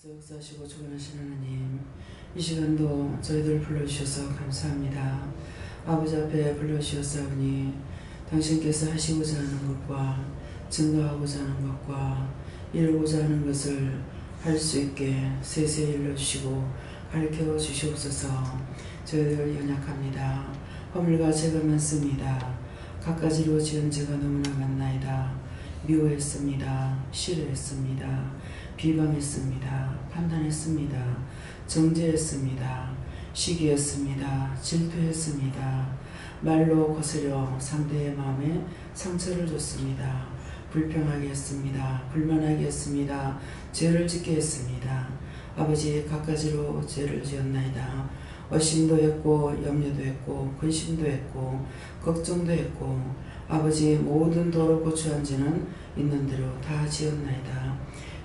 하나님께서 역사하시고 주관하시는 하나님, 이 시간도 저희들을 불러주셔서 감사합니다. 아버지 앞에 불러주셨사오니 당신께서 하시고자 하는 것과 증거하고자 하는 것과 이루고자 하는 것을 할 수 있게 세세히 일러주시고 가르쳐 주시옵소서. 저희들 연약합니다. 허물과 죄가 많습니다. 갖가지로 지은 죄가 너무나 많나이다. 미워했습니다. 싫어했습니다. 비방했습니다. 판단했습니다. 정죄했습니다. 시기했습니다. 질투했습니다. 말로 거스려 상대의 마음에 상처를 줬습니다. 불평하게 했습니다. 불만하게 했습니다. 죄를 짓게 했습니다. 아버지, 갖가지로 죄를 지었나이다. 의심도 했고 염려도 했고 근심도 했고 걱정도 했고 아버지, 모든 도로 고추한 죄는 있는 대로 다 지었나이다.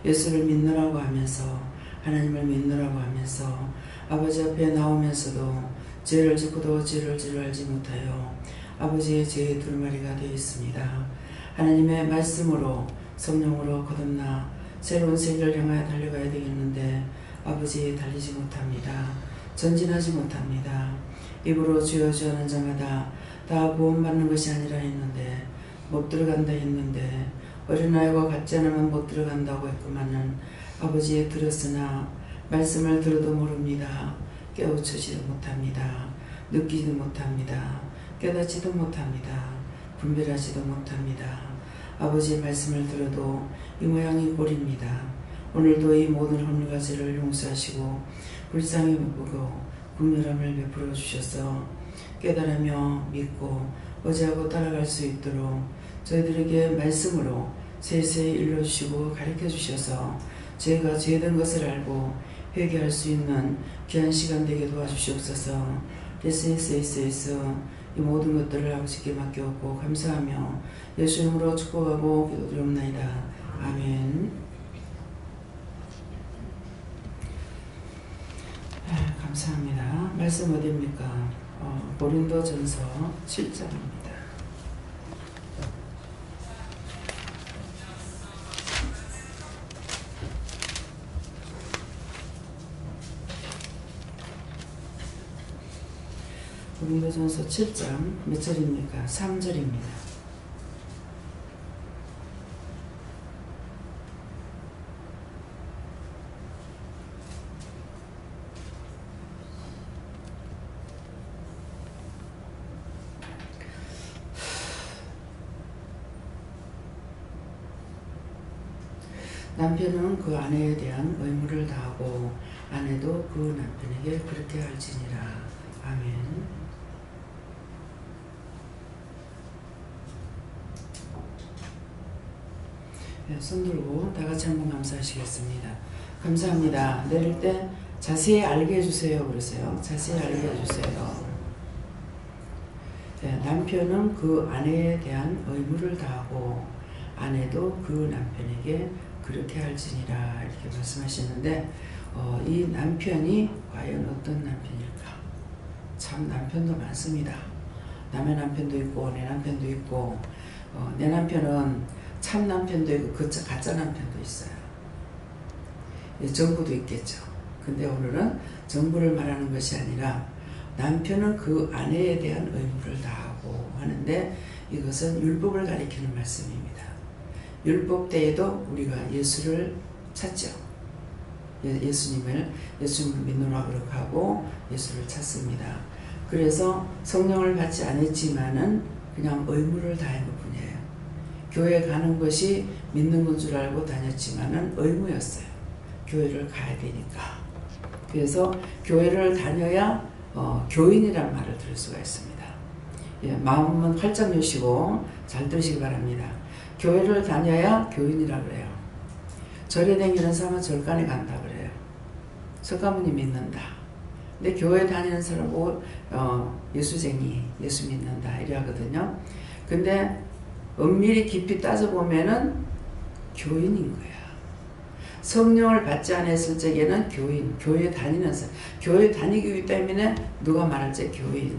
예수를 믿느라고 하면서 하나님을 믿느라고 하면서 아버지 앞에 나오면서도 죄를 짓고도 죄를 알지 못하여 아버지의 죄의 두루마리가 되어 있습니다. 하나님의 말씀으로 성령으로 거듭나 새로운 세계를 향하여 달려가야 되겠는데 아버지, 달리지 못합니다. 전진하지 못합니다. 입으로 주여 주여 하는 자마다 다 구원받는 것이 아니라 했는데 못 들어간다 했는데 어린아이와 같지 않으면 못 들어간다고 했구만은 아버지, 들었으나 말씀을 들어도 모릅니다. 깨우치지도 못합니다. 느끼지도 못합니다. 깨닫지도 못합니다. 분별하지도 못합니다. 아버지의 말씀을 들어도 이 모양이 꼴입니다. 오늘도 이 모든 허물과 죄를 용서하시고 불쌍히 보고 긍휼함을 베풀어 주셔서 깨달으며 믿고 의지하고 따라갈 수 있도록 저희들에게 말씀으로 세세히 일러주시고 가르쳐 주셔서 죄가 죄된 것을 알고 회개할 수 있는 귀한 시간 되게 도와주시옵소서. 예스 이 모든 것들을 아버지께 맡겨오고 감사하며 예수 이름으로 축복하고 기도드리옵나이다. 아멘. 감사합니다. 말씀 어디입니까? 고린도전서 7장입니다. 고린도전서 7장 몇 절입니까? 3절입니다. 남편은 그 아내에 대한 의무를 다하고 아내도 그 남편에게 그렇게 할지니라. 아멘. 네, 손 들고 다 같이 한번 감사하시겠습니다. 감사합니다. 내릴 때 자세히 알게 해주세요. 그러세요. 자세히 알게 해주세요. 네, 남편은 그 아내에 대한 의무를 다하고 아내도 그 남편에게 그렇게 할지니라 이렇게 말씀하시는데 이 남편이 과연 어떤 남편일까? 참 남편도 많습니다. 남의 남편도 있고 내 남편도 있고 내 남편은 참 남편도 있고 가짜 남편도 있어요. 정부도 있겠죠. 근데 오늘은 정부를 말하는 것이 아니라 남편은 그 아내에 대한 의무를 다하고 하는데 이것은 율법을 가리키는 말씀입니다. 율법 때에도 우리가 예수를 찾죠. 예수님을 믿노라 그렇게 예수를 찾습니다. 그래서 성령을 받지 않았지만은 그냥 의무를 다한 것 뿐이에요. 교회 가는 것이 믿는 건 줄 알고 다녔지만은 의무였어요. 교회를 가야 되니까. 그래서 교회를 다녀야 교인이라는 말을 들을 수가 있습니다. 예, 마음은 활짝 여시고 잘 들으시기 바랍니다. 교회를 다녀야 교인이라 그래요. 절에 다니는 사람은 절간에 간다 그래요. 석가모니 믿는다. 근데 교회 다니는 사람은 예수쟁이, 예수 믿는다 이래 하거든요. 근데 엄밀히 깊이 따져보면은 교인인 거야. 성령을 받지 않았을 적에는 교인, 교회 다니는 사람, 교회 다니기 때문에 누가 말할지 교인.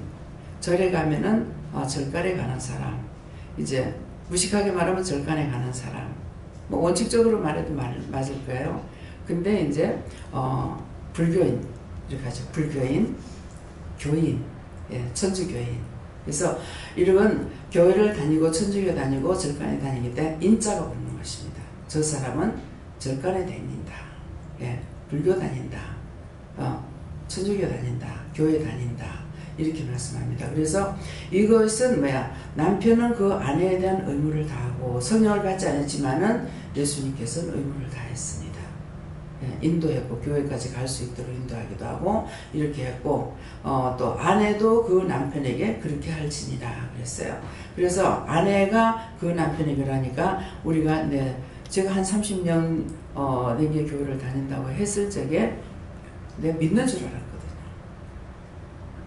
절에 가면은 절간에 가는 사람. 이제 무식하게 말하면 절간에 가는 사람. 뭐 원칙적으로 말해도 맞을 거예요. 근데 이제 불교인 이렇게 하죠. 불교인, 교인, 예, 천주교인. 그래서 이런 교회를 다니고 천주교 다니고 절간에 다니기 때문에 인자가 붙는 것입니다. 저 사람은 절간에 다닌다. 예, 불교 다닌다. 천주교 다닌다. 교회 다닌다. 이렇게 말씀합니다. 그래서 이것은 뭐야? 남편은 그 아내에 대한 의무를 다하고 성령을 받지 않았지만은 예수님께서는 의무를 다했습니다. 예, 인도했고 교회까지 갈 수 있도록 인도하기도 하고 이렇게 했고 또 아내도 그 남편에게 그렇게 할지니라 그랬어요. 그래서 아내가 그 남편에게 하니까 우리가 제가 한 30년 넘게 교회를 다닌다고 했을 적에 내가 믿는 줄 알았거든요.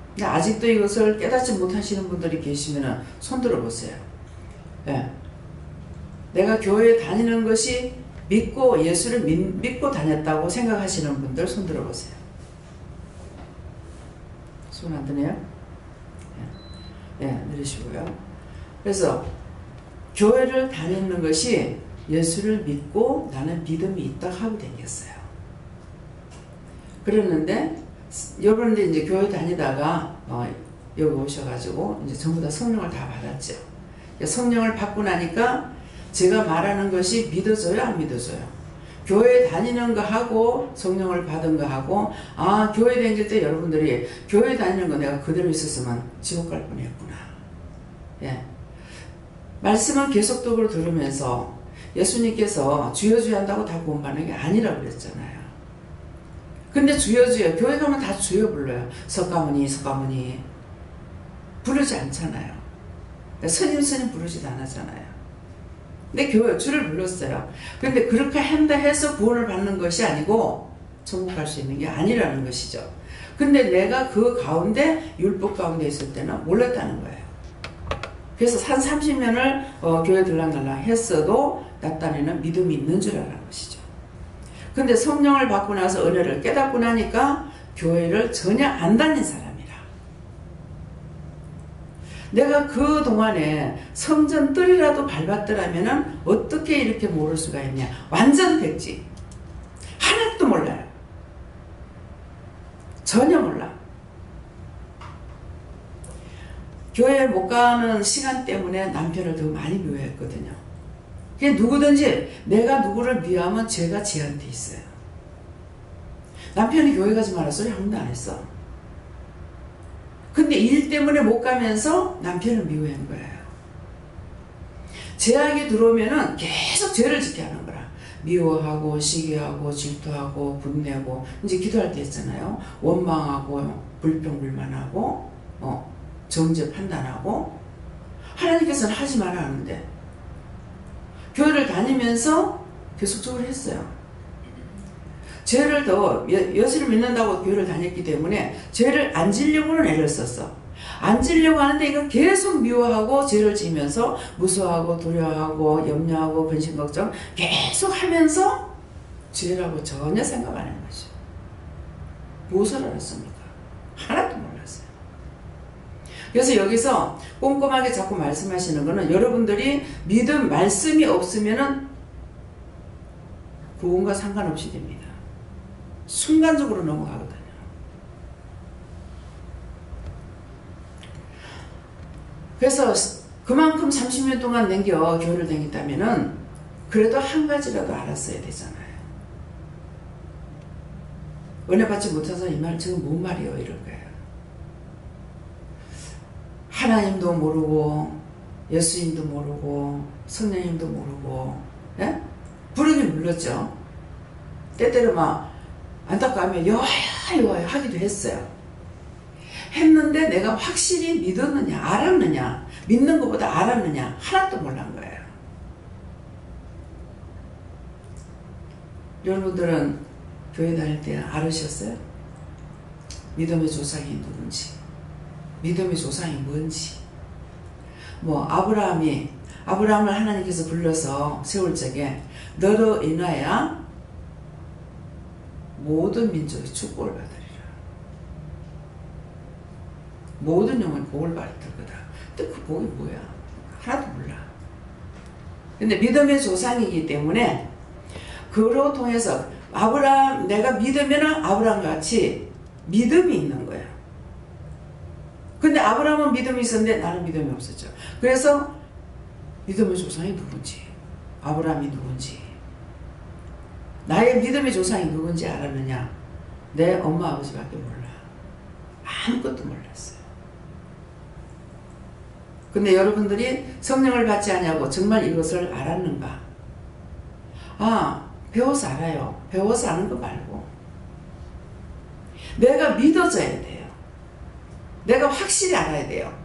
근데 아직도 이것을 깨닫지 못하시는 분들이 계시면 손 들어보세요. 예. 내가 교회에 다니는 것이 믿고 예수를 믿고 다녔다고 생각하시는 분들 손 들어보세요. 손 안 드네요? 예, 내리시고요. 그래서 교회를 다니는 것이 예수를 믿고 나는 믿음이 있다 하고 다녔어요. 그랬는데 여러분들 이제 교회 다니다가 여기 오셔가지고 이제 전부 다 성령을 다 받았죠. 성령을 받고 나니까 제가 말하는 것이 믿어져요, 안 믿어져요? 교회 다니는 거 하고 성령을 받은 거 하고 교회 다닐 때 여러분들이 교회 다니는 거 내가 그대로 있었으면 지옥 갈 뻔했구나. 예. 말씀은 계속적으로 들으면서 예수님께서 주여 주여 한다고 다 구원받는 게 아니라고 그랬잖아요. 근데 주여 주여 교회 가면 다 주여 불러요. 석가모니 석가모니 부르지 않잖아요. 스님 스님 부르지도 않았잖아요. 근데 교회 주를 불렀어요. 근데 그렇게 한다 해서 구원을 받는 것이 아니고 천국 갈 수 있는 게 아니라는 것이죠. 근데 내가 그 가운데 율법 가운데 있을 때는 몰랐다는 거예요. 그래서 한 30년을 교회 들락날락 했어도 나 딴에는 믿음이 있는 줄 알았는 것이죠. 근데 성령을 받고 나서 은혜를 깨닫고 나니까 교회를 전혀 안 다닌 사람이라. 내가 그 동안에 성전 뜰이라도 밟았더라면 어떻게 이렇게 모를 수가 있냐. 완전 백지. 하나도 몰라요. 전혀 몰라. 교회 못 가는 시간 때문에 남편을 더 많이 미워했거든요. 그게 누구든지 내가 누구를 미워하면 죄가 지한테 있어요. 남편이 교회 가지 마라 소리 한 번도 안 했어. 근데 일 때문에 못 가면서 남편을 미워한 거예요. 죄악이 들어오면은 계속 죄를 짓게 하는 거라. 미워하고 시기하고 질투하고 분내고 이제 기도할 때 있잖아요. 원망하고 불평불만하고 정죄 판단하고 하나님께서는 하지 마라 하는데 교회를 다니면서 계속적으로 했어요. 죄를 더 예수를 믿는다고 교회를 다녔기 때문에 죄를 안 지려고는 애를 썼어. 안 지려고 하는데 이거 계속 미워하고 죄를 지면서 무서워하고 두려워하고 염려하고 근심 걱정 계속 하면서 죄라고 전혀 생각 안 하는 거죠. 무엇을 알았습니까? 하나도 몰랐어요. 그래서 여기서 꼼꼼하게 자꾸 말씀하시는 거는 여러분들이 믿음 말씀이 없으면은 구원과 상관없이 됩니다. 순간적으로 넘어가거든요. 그래서 그만큼 30년 동안 남겨 교회를 다녔다면은 그래도 한 가지라도 알았어야 되잖아요. 은혜 받지 못해서 이 말 지금 뭔 말이요 이럴 거예요. 하나님도 모르고 예수님도 모르고 성령님도 모르고 예? 부르긴 불렀죠. 때때로 막 안타까우면 여호와야 하기도 했어요. 했는데 내가 확실히 믿었느냐 알았느냐 믿는 것보다 알았느냐 하나도 몰란 거예요. 여러분들은 교회 다닐 때 알으셨어요? 믿음의 조상이 누군지 믿음의 조상이 뭔지 아브라함을 하나님께서 불러서 세울 적에 너로 인하여 모든 민족이 축복을 받으리라. 모든 영혼이 복을 받을 거다. 근데 그 복이 뭐야? 하나도 몰라. 근데 믿음의 조상이기 때문에 그로 통해서 아브라함, 내가 믿으면 아브라함과 같이 믿음이 있는 거야. 근데 아브라함은 믿음이 있었는데 나는 믿음이 없었죠. 그래서 믿음의 조상이 누군지, 아브라함이 누군지, 나의 믿음의 조상이 누군지 알았느냐? 내 엄마 아버지밖에 몰라. 아무것도 몰랐어요. 근데 여러분들이 성령을 받지 않냐고 정말 이것을 알았는가? 아, 배워서 알아요. 배워서 아는 거 말고 내가 믿어져야 돼요. 내가 확실히 알아야 돼요.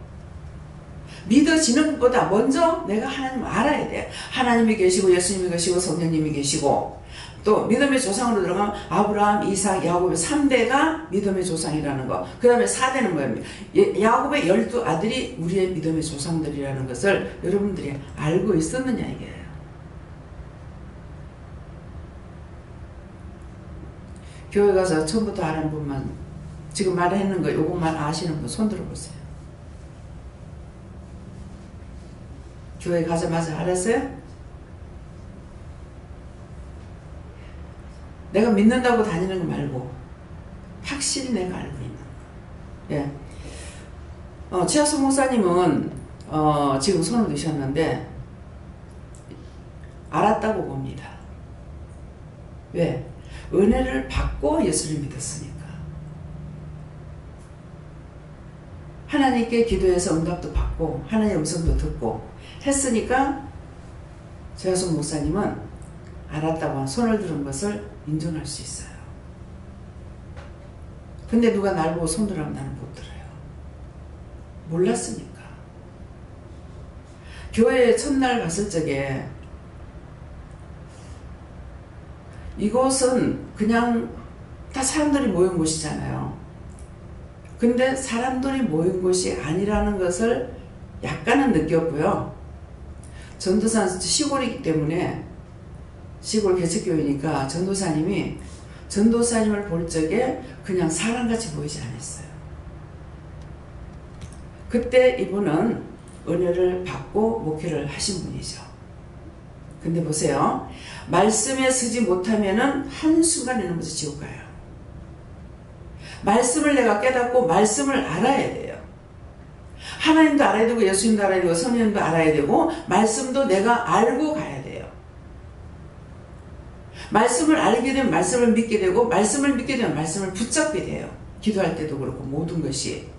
믿어지는 것보다 먼저 내가 하나님 알아야 돼요. 하나님이 계시고 예수님이 계시고 성령님이 계시고, 또 믿음의 조상으로 들어가면 아브라함, 이삭, 야곱의 3대가 믿음의 조상이라는 거. 그 다음에 4대는 뭐예요? 야곱의 12아들이 우리의 믿음의 조상들이라는 것을 여러분들이 알고 있었느냐 이게요. 교회 가서 처음부터 아는 분만, 지금 말했는 거 요것만 아시는 분 손 들어보세요. 교회 가자마자 알았어요? 내가 믿는다고 다니는 거 말고 확실히 내가 알고 있는 거. 예. 최하수 목사님은 지금 손을 드셨는데 알았다고 봅니다. 왜? 은혜를 받고 예수를 믿었으니까. 하나님께 기도해서 응답도 받고 하나님의 음성도 듣고 했으니까 최하수 목사님은 알았다고 손을 들은 것을 인정할 수 있어요. 근데 누가 날 보고 손 들으면 나는 못 들어요. 몰랐으니까. 교회에 첫날 갔을 적에 이곳은 그냥 다 사람들이 모인 곳이잖아요. 근데 사람들이 모인 곳이 아니라는 것을 약간은 느꼈고요. 전도사 시골이기 때문에, 시골 개척교회니까 전도사님이 전도사님을 볼 적에 그냥 사람같이 보이지 않았어요. 그때 이분은 은혜를 받고 목회를 하신 분이죠. 근데 보세요. 말씀에 서지 못하면은 한순간에 넘어서 지옥 가요. 말씀을 내가 깨닫고 말씀을 알아야 돼요. 하나님도 알아야 되고 예수님도 알아야 되고 성령님도 알아야 되고 말씀도 내가 알고 가야 돼요. 말씀을 알게 되면 말씀을 믿게 되고 말씀을 믿게 되면 말씀을 붙잡게 돼요. 기도할 때도 그렇고 모든 것이.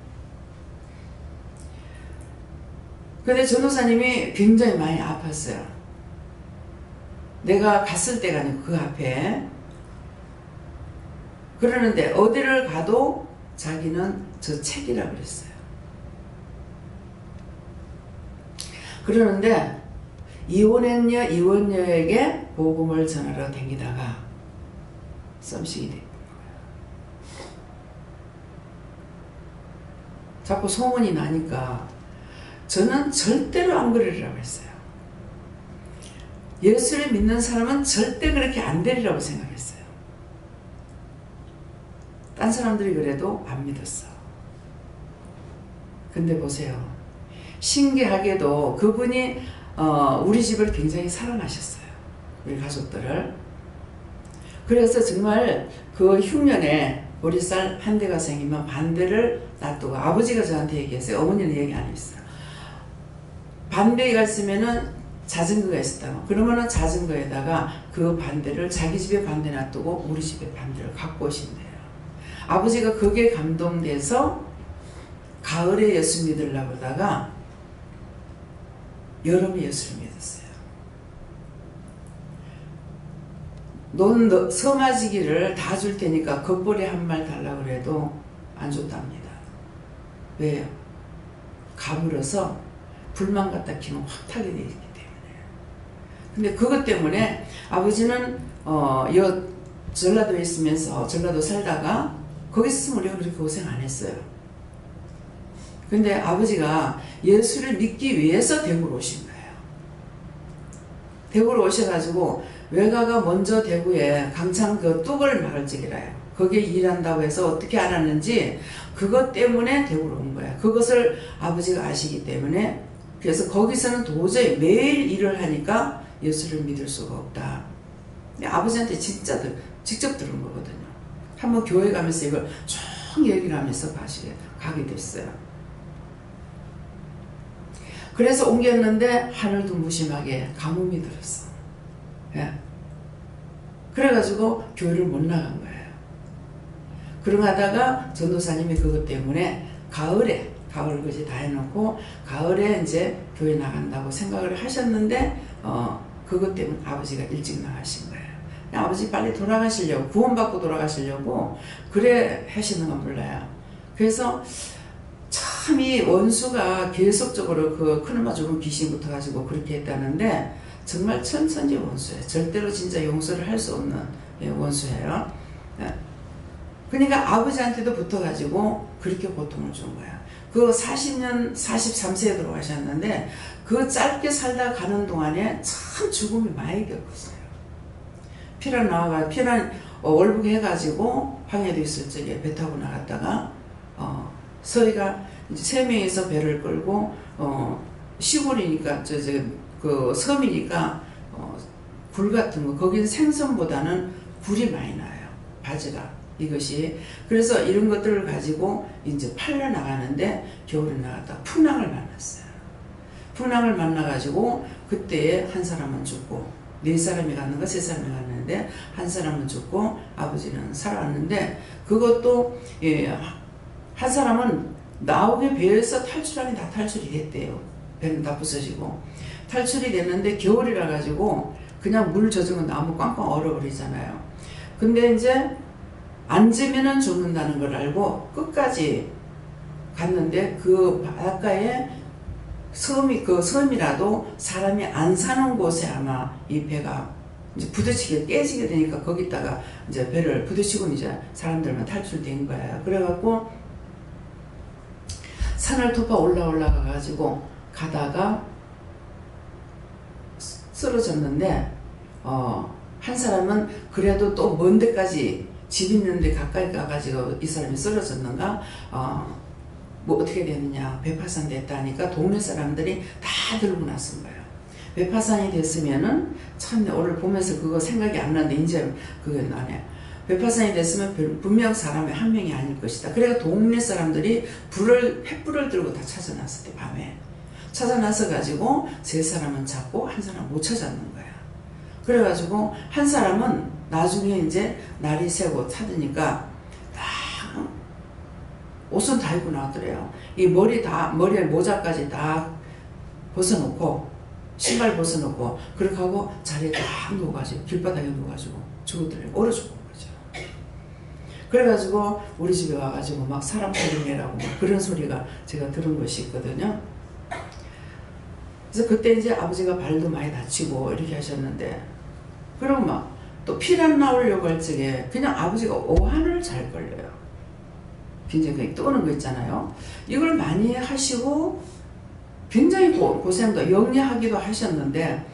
근데 전도사님이 굉장히 많이 아팠어요. 내가 갔을 때가 아니고 그 앞에. 그러는데 어디를 가도 자기는 저 책이라 그랬어요. 그러는데 이혼했녀 이혼녀에게 복음을 전하러 다니다가 썸씽이 된 거예요. 자꾸 소문이 나니까 저는 절대로 안 그러리라고 했어요. 예수를 믿는 사람은 절대 그렇게 안 되리라고 생각했어요. 딴 사람들이 그래도 안 믿었어. 근데 보세요. 신기하게도 그분이 우리 집을 굉장히 사랑하셨어요. 우리 가족들을. 그래서 정말 그 흉년에 보리쌀 한 대가 생기면 반대를 놔두고, 아버지가 저한테 얘기했어요. 어머니는 얘기 안 했어요. 반대가 있으면은 자전거가 있었다고. 그러면은 자전거에다가 그 반대를 자기 집에 반대 놔두고 우리 집에 반대를 갖고 오신대요. 아버지가 그게 감동돼서 가을에 예수 믿으려고 하다가 여름에 예수를 믿었어요. 넌 서마지기를 다 줄 테니까 겉벌이 한 말 달라고 그래도 안 줬답니다. 왜요? 가물어서 불만 갖다 키면 확 타게 되어 있기 때문에. 근데 그것 때문에 아버지는 전라도에 있으면서 전라도 살다가 거기 있으면 우리가 그렇게 고생 안 했어요. 근데 아버지가 예수를 믿기 위해서 대구로 오신 거예요. 대구로 오셔가지고 외가가 먼저 대구에 강창 그 뚝을 마을 지기라요. 거기에 일한다고 해서 어떻게 알았는지 그것 때문에 대구로 온 거예요. 그것을 아버지가 아시기 때문에. 그래서 거기서는 도저히 매일 일을 하니까 예수를 믿을 수가 없다. 아버지한테 진짜 직접 들은 거거든요. 한번 교회 가면서 이걸 쭉 얘기를 하면서 가게 됐어요. 그래서 옮겼는데 하늘도 무심하게 가뭄이 들었어. 예. 그래가지고 교회를 못 나간 거예요. 그러다가 전도사님이 그것 때문에 가을 것이 다 해놓고 가을에 이제 교회 나간다고 생각을 하셨는데 그것 때문에 아버지가 일찍 나가신 거예요. 아버지 빨리 돌아가시려고, 구원받고 돌아가시려고 그래 하시는 건 몰라요. 그래서 참 이 원수가 계속적으로 그 큰엄마 죽은 귀신 붙어가지고 그렇게 했다는데 정말 천천지 원수예요. 절대로 진짜 용서를 할 수 없는 원수예요. 그러니까 아버지한테도 붙어가지고 그렇게 고통을 준 거야. 그 40년, 43세에 들어가셨는데 그 짧게 살다 가는 동안에 참 죽음이 많이 겪었어요. 피난 나와가 피난 월북해가지고 황해도 있을 적에 배 타고 나갔다가 서희가 이제 3명이서 배를 끌고 시골이니까 그 섬이니까 굴 같은 거 거기는 생선보다는 굴이 많이 나요. 바지가 이것이. 그래서 이런 것들을 가지고 이제 팔려 나가는데 겨울에 나갔다 풍랑을 만났어요. 풍랑을 만나가지고 그때 한 사람은 죽고 4사람이 갔는가 3사람이 갔는데 한 사람은 죽고 아버지는 살아왔는데 그것도 한 사람은 나오게 배에서 탈출하니 다 탈출이 됐대요. 배는 다 부서지고 탈출이 됐는데 겨울이라 가지고 그냥 물 젖으면 나무 꽝꽝 얼어버리잖아요. 근데 이제 앉으면은 죽는다는 걸 알고 끝까지 갔는데 그 바닷가에 그 섬이라도 사람이 안 사는 곳에 아마 이 배가 이제 부딪히게 깨지게 되니까 거기다가 이제 배를 부딪히고 이제 사람들만 탈출된 거예요. 그래갖고 산을 토파 올라가가지고 가다가 쓰러졌는데 한 사람은 그래도 또 먼 데까지 집 있는데 가까이 가가지고 이 사람이 쓰러졌는가 뭐 어떻게 됐느냐 배 파산 됐다니까 동네 사람들이 다 들고 나선 거예요. 배 파산이 됐으면은 참 오늘 보면서 그거 생각이 안 나는데 이제 그게 나네. 배 파산이 됐으면 분명 사람이 한 명이 아닐 것이다. 그래서 동네 사람들이 횃불을 들고 다 찾아났을 때 밤에 찾아나서 가지고 3사람은 찾고 한 사람 못 찾았는 거야. 그래가지고 한 사람은 나중에 이제 날이 새고 찾으니까 다 옷은 다 입고 나왔더래요. 이 머리에 모자까지 다 벗어놓고 신발 벗어놓고 그렇게 하고 자리에 딱 누워가지고 길바닥에 누워가지고 죽었더래요. 얼어 죽은 거죠. 그래가지고 우리 집에 와가지고 막 사람 살인해라고 막 그런 소리가 제가 들은 것이 있거든요. 그래서 그때 이제 아버지가 발도 많이 다치고 이렇게 하셨는데 그리고 막 또 피난 나오려고 할 적에 그냥 아버지가 오한을 잘 걸려요. 굉장히 떠오는 거 있잖아요. 이걸 많이 하시고 굉장히 고생도 영리하기도 하셨는데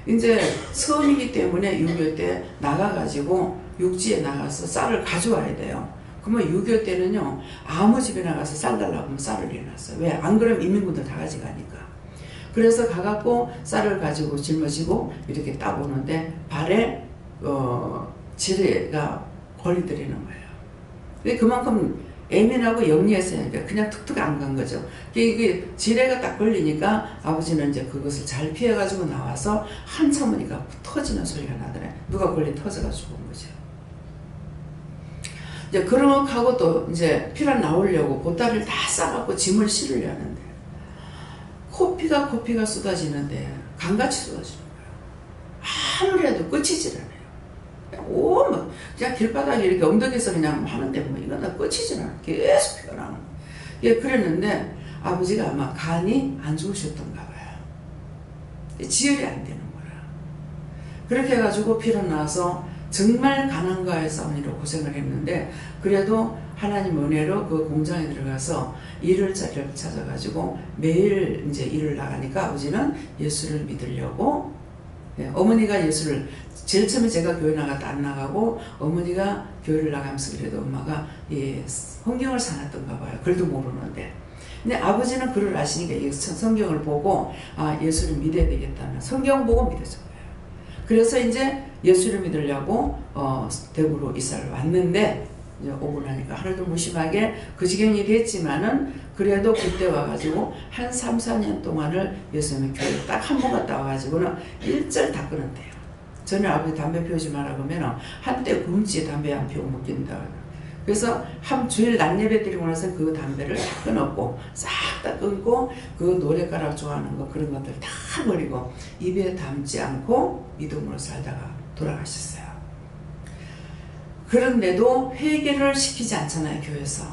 이제 섬이기 때문에 6.25 때 나가가지고 육지에 나가서 쌀을 가져와야 돼요. 그러면 6.25 때는요 아무 집에 나가서 쌀 달라고 하면 쌀을 내놨어요. 왜? 안 그러면 인민군들 다 가져가니까. 그래서 가갖고 쌀을 가지고 짊어지고 이렇게 따오는데 발에 지뢰가 걸리더라는 거예요. 그만큼 예민하고 영리했으니까 그냥 툭툭 안 간 거죠. 이게 지뢰가 딱 걸리니까 아버지는 이제 그것을 잘 피해가지고 나와서 한참 오니까 터지는 소리가 나더래. 누가 걸려 터져가 죽은 거죠. 이제 그렇게 하고 또 이제 피난 나오려고 보따리를 다 싸갖고 짐을 실으려 하는데 코피가 쏟아지는데 강같이 쏟아지는 거예요. 아무리 해도 끝이질 않아요. 막 그냥 길바닥에 이렇게 엉덩이에서 그냥 하는데 뭐 이건 끝이질 않아. 계속 피가 나는 거예요. 예, 그랬는데 아버지가 아마 간이 안 좋으셨던가 봐요. 지혈이 안 되는 거라. 그렇게 해가지고 피를 나서 정말 가난과의 싸움으로 고생을 했는데 그래도 하나님 은혜로 그 공장에 들어가서 일을 찾아가지고 매일 이제 일을 나가니까 아버지는 예수를 믿으려고 어머니가 예수를 제일 처음에 제가 교회 나갔다 안 나가고 어머니가 교회를 나가면서 그래도 엄마가 성경을 사놨던가 봐요. 그래도 모르는데 근데 아버지는 그걸 아시니까 성경을 보고 예수를 믿어야 되겠다는 성경 보고 믿어준 거예요. 그래서 이제 예수를 믿으려고 대구로 이사를 왔는데 이제 오고 나니까 하늘도 무심하게 그 지경이 됐지만은 그래도 그때 와가지고 한 3, 4년 동안을 예수님의 교회 딱 한 번 갔다 와가지고는 일절 다 끊었대요. 저는 아버지 담배 피우지 마라 그러면은 한때 굶지 담배 안 피우고 먹긴다. 그래서 한 주일 낮 예배 드리고 나서 그 담배를 다 끊었고 싹 다 끊고 그 노랫가락 좋아하는 거 그런 것들 다 버리고 입에 담지 않고 믿음으로 살다가 돌아가셨어요. 그런데도 회개를 시키지 않잖아요, 교회에서.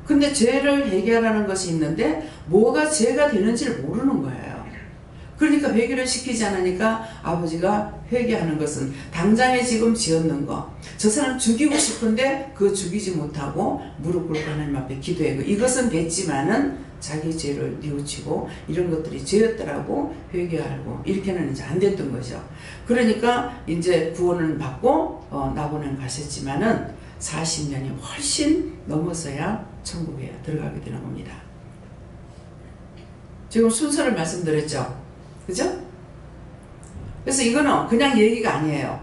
근데 죄를 회개하라는 것이 있는데 뭐가 죄가 되는지를 모르는 거예요. 그러니까 회개를 시키지 않으니까 아버지가 회개하는 것은 당장에 지금 지었는 거, 저 사람 죽이고 싶은데 그거 죽이지 못하고 무릎 꿇고 하나님 앞에 기도해. 이것은 됐지만은 자기 죄를 뉘우치고 이런 것들이 죄였더라고 회개하고 이렇게는 이제 안 됐던 거죠. 그러니까 이제 구원을 받고 나고는 가셨지만은 40년이 훨씬 넘어서야 천국에 들어가게 되는 겁니다. 지금 순서를 말씀드렸죠. 그죠? 그래서 이거는 그냥 얘기가 아니에요.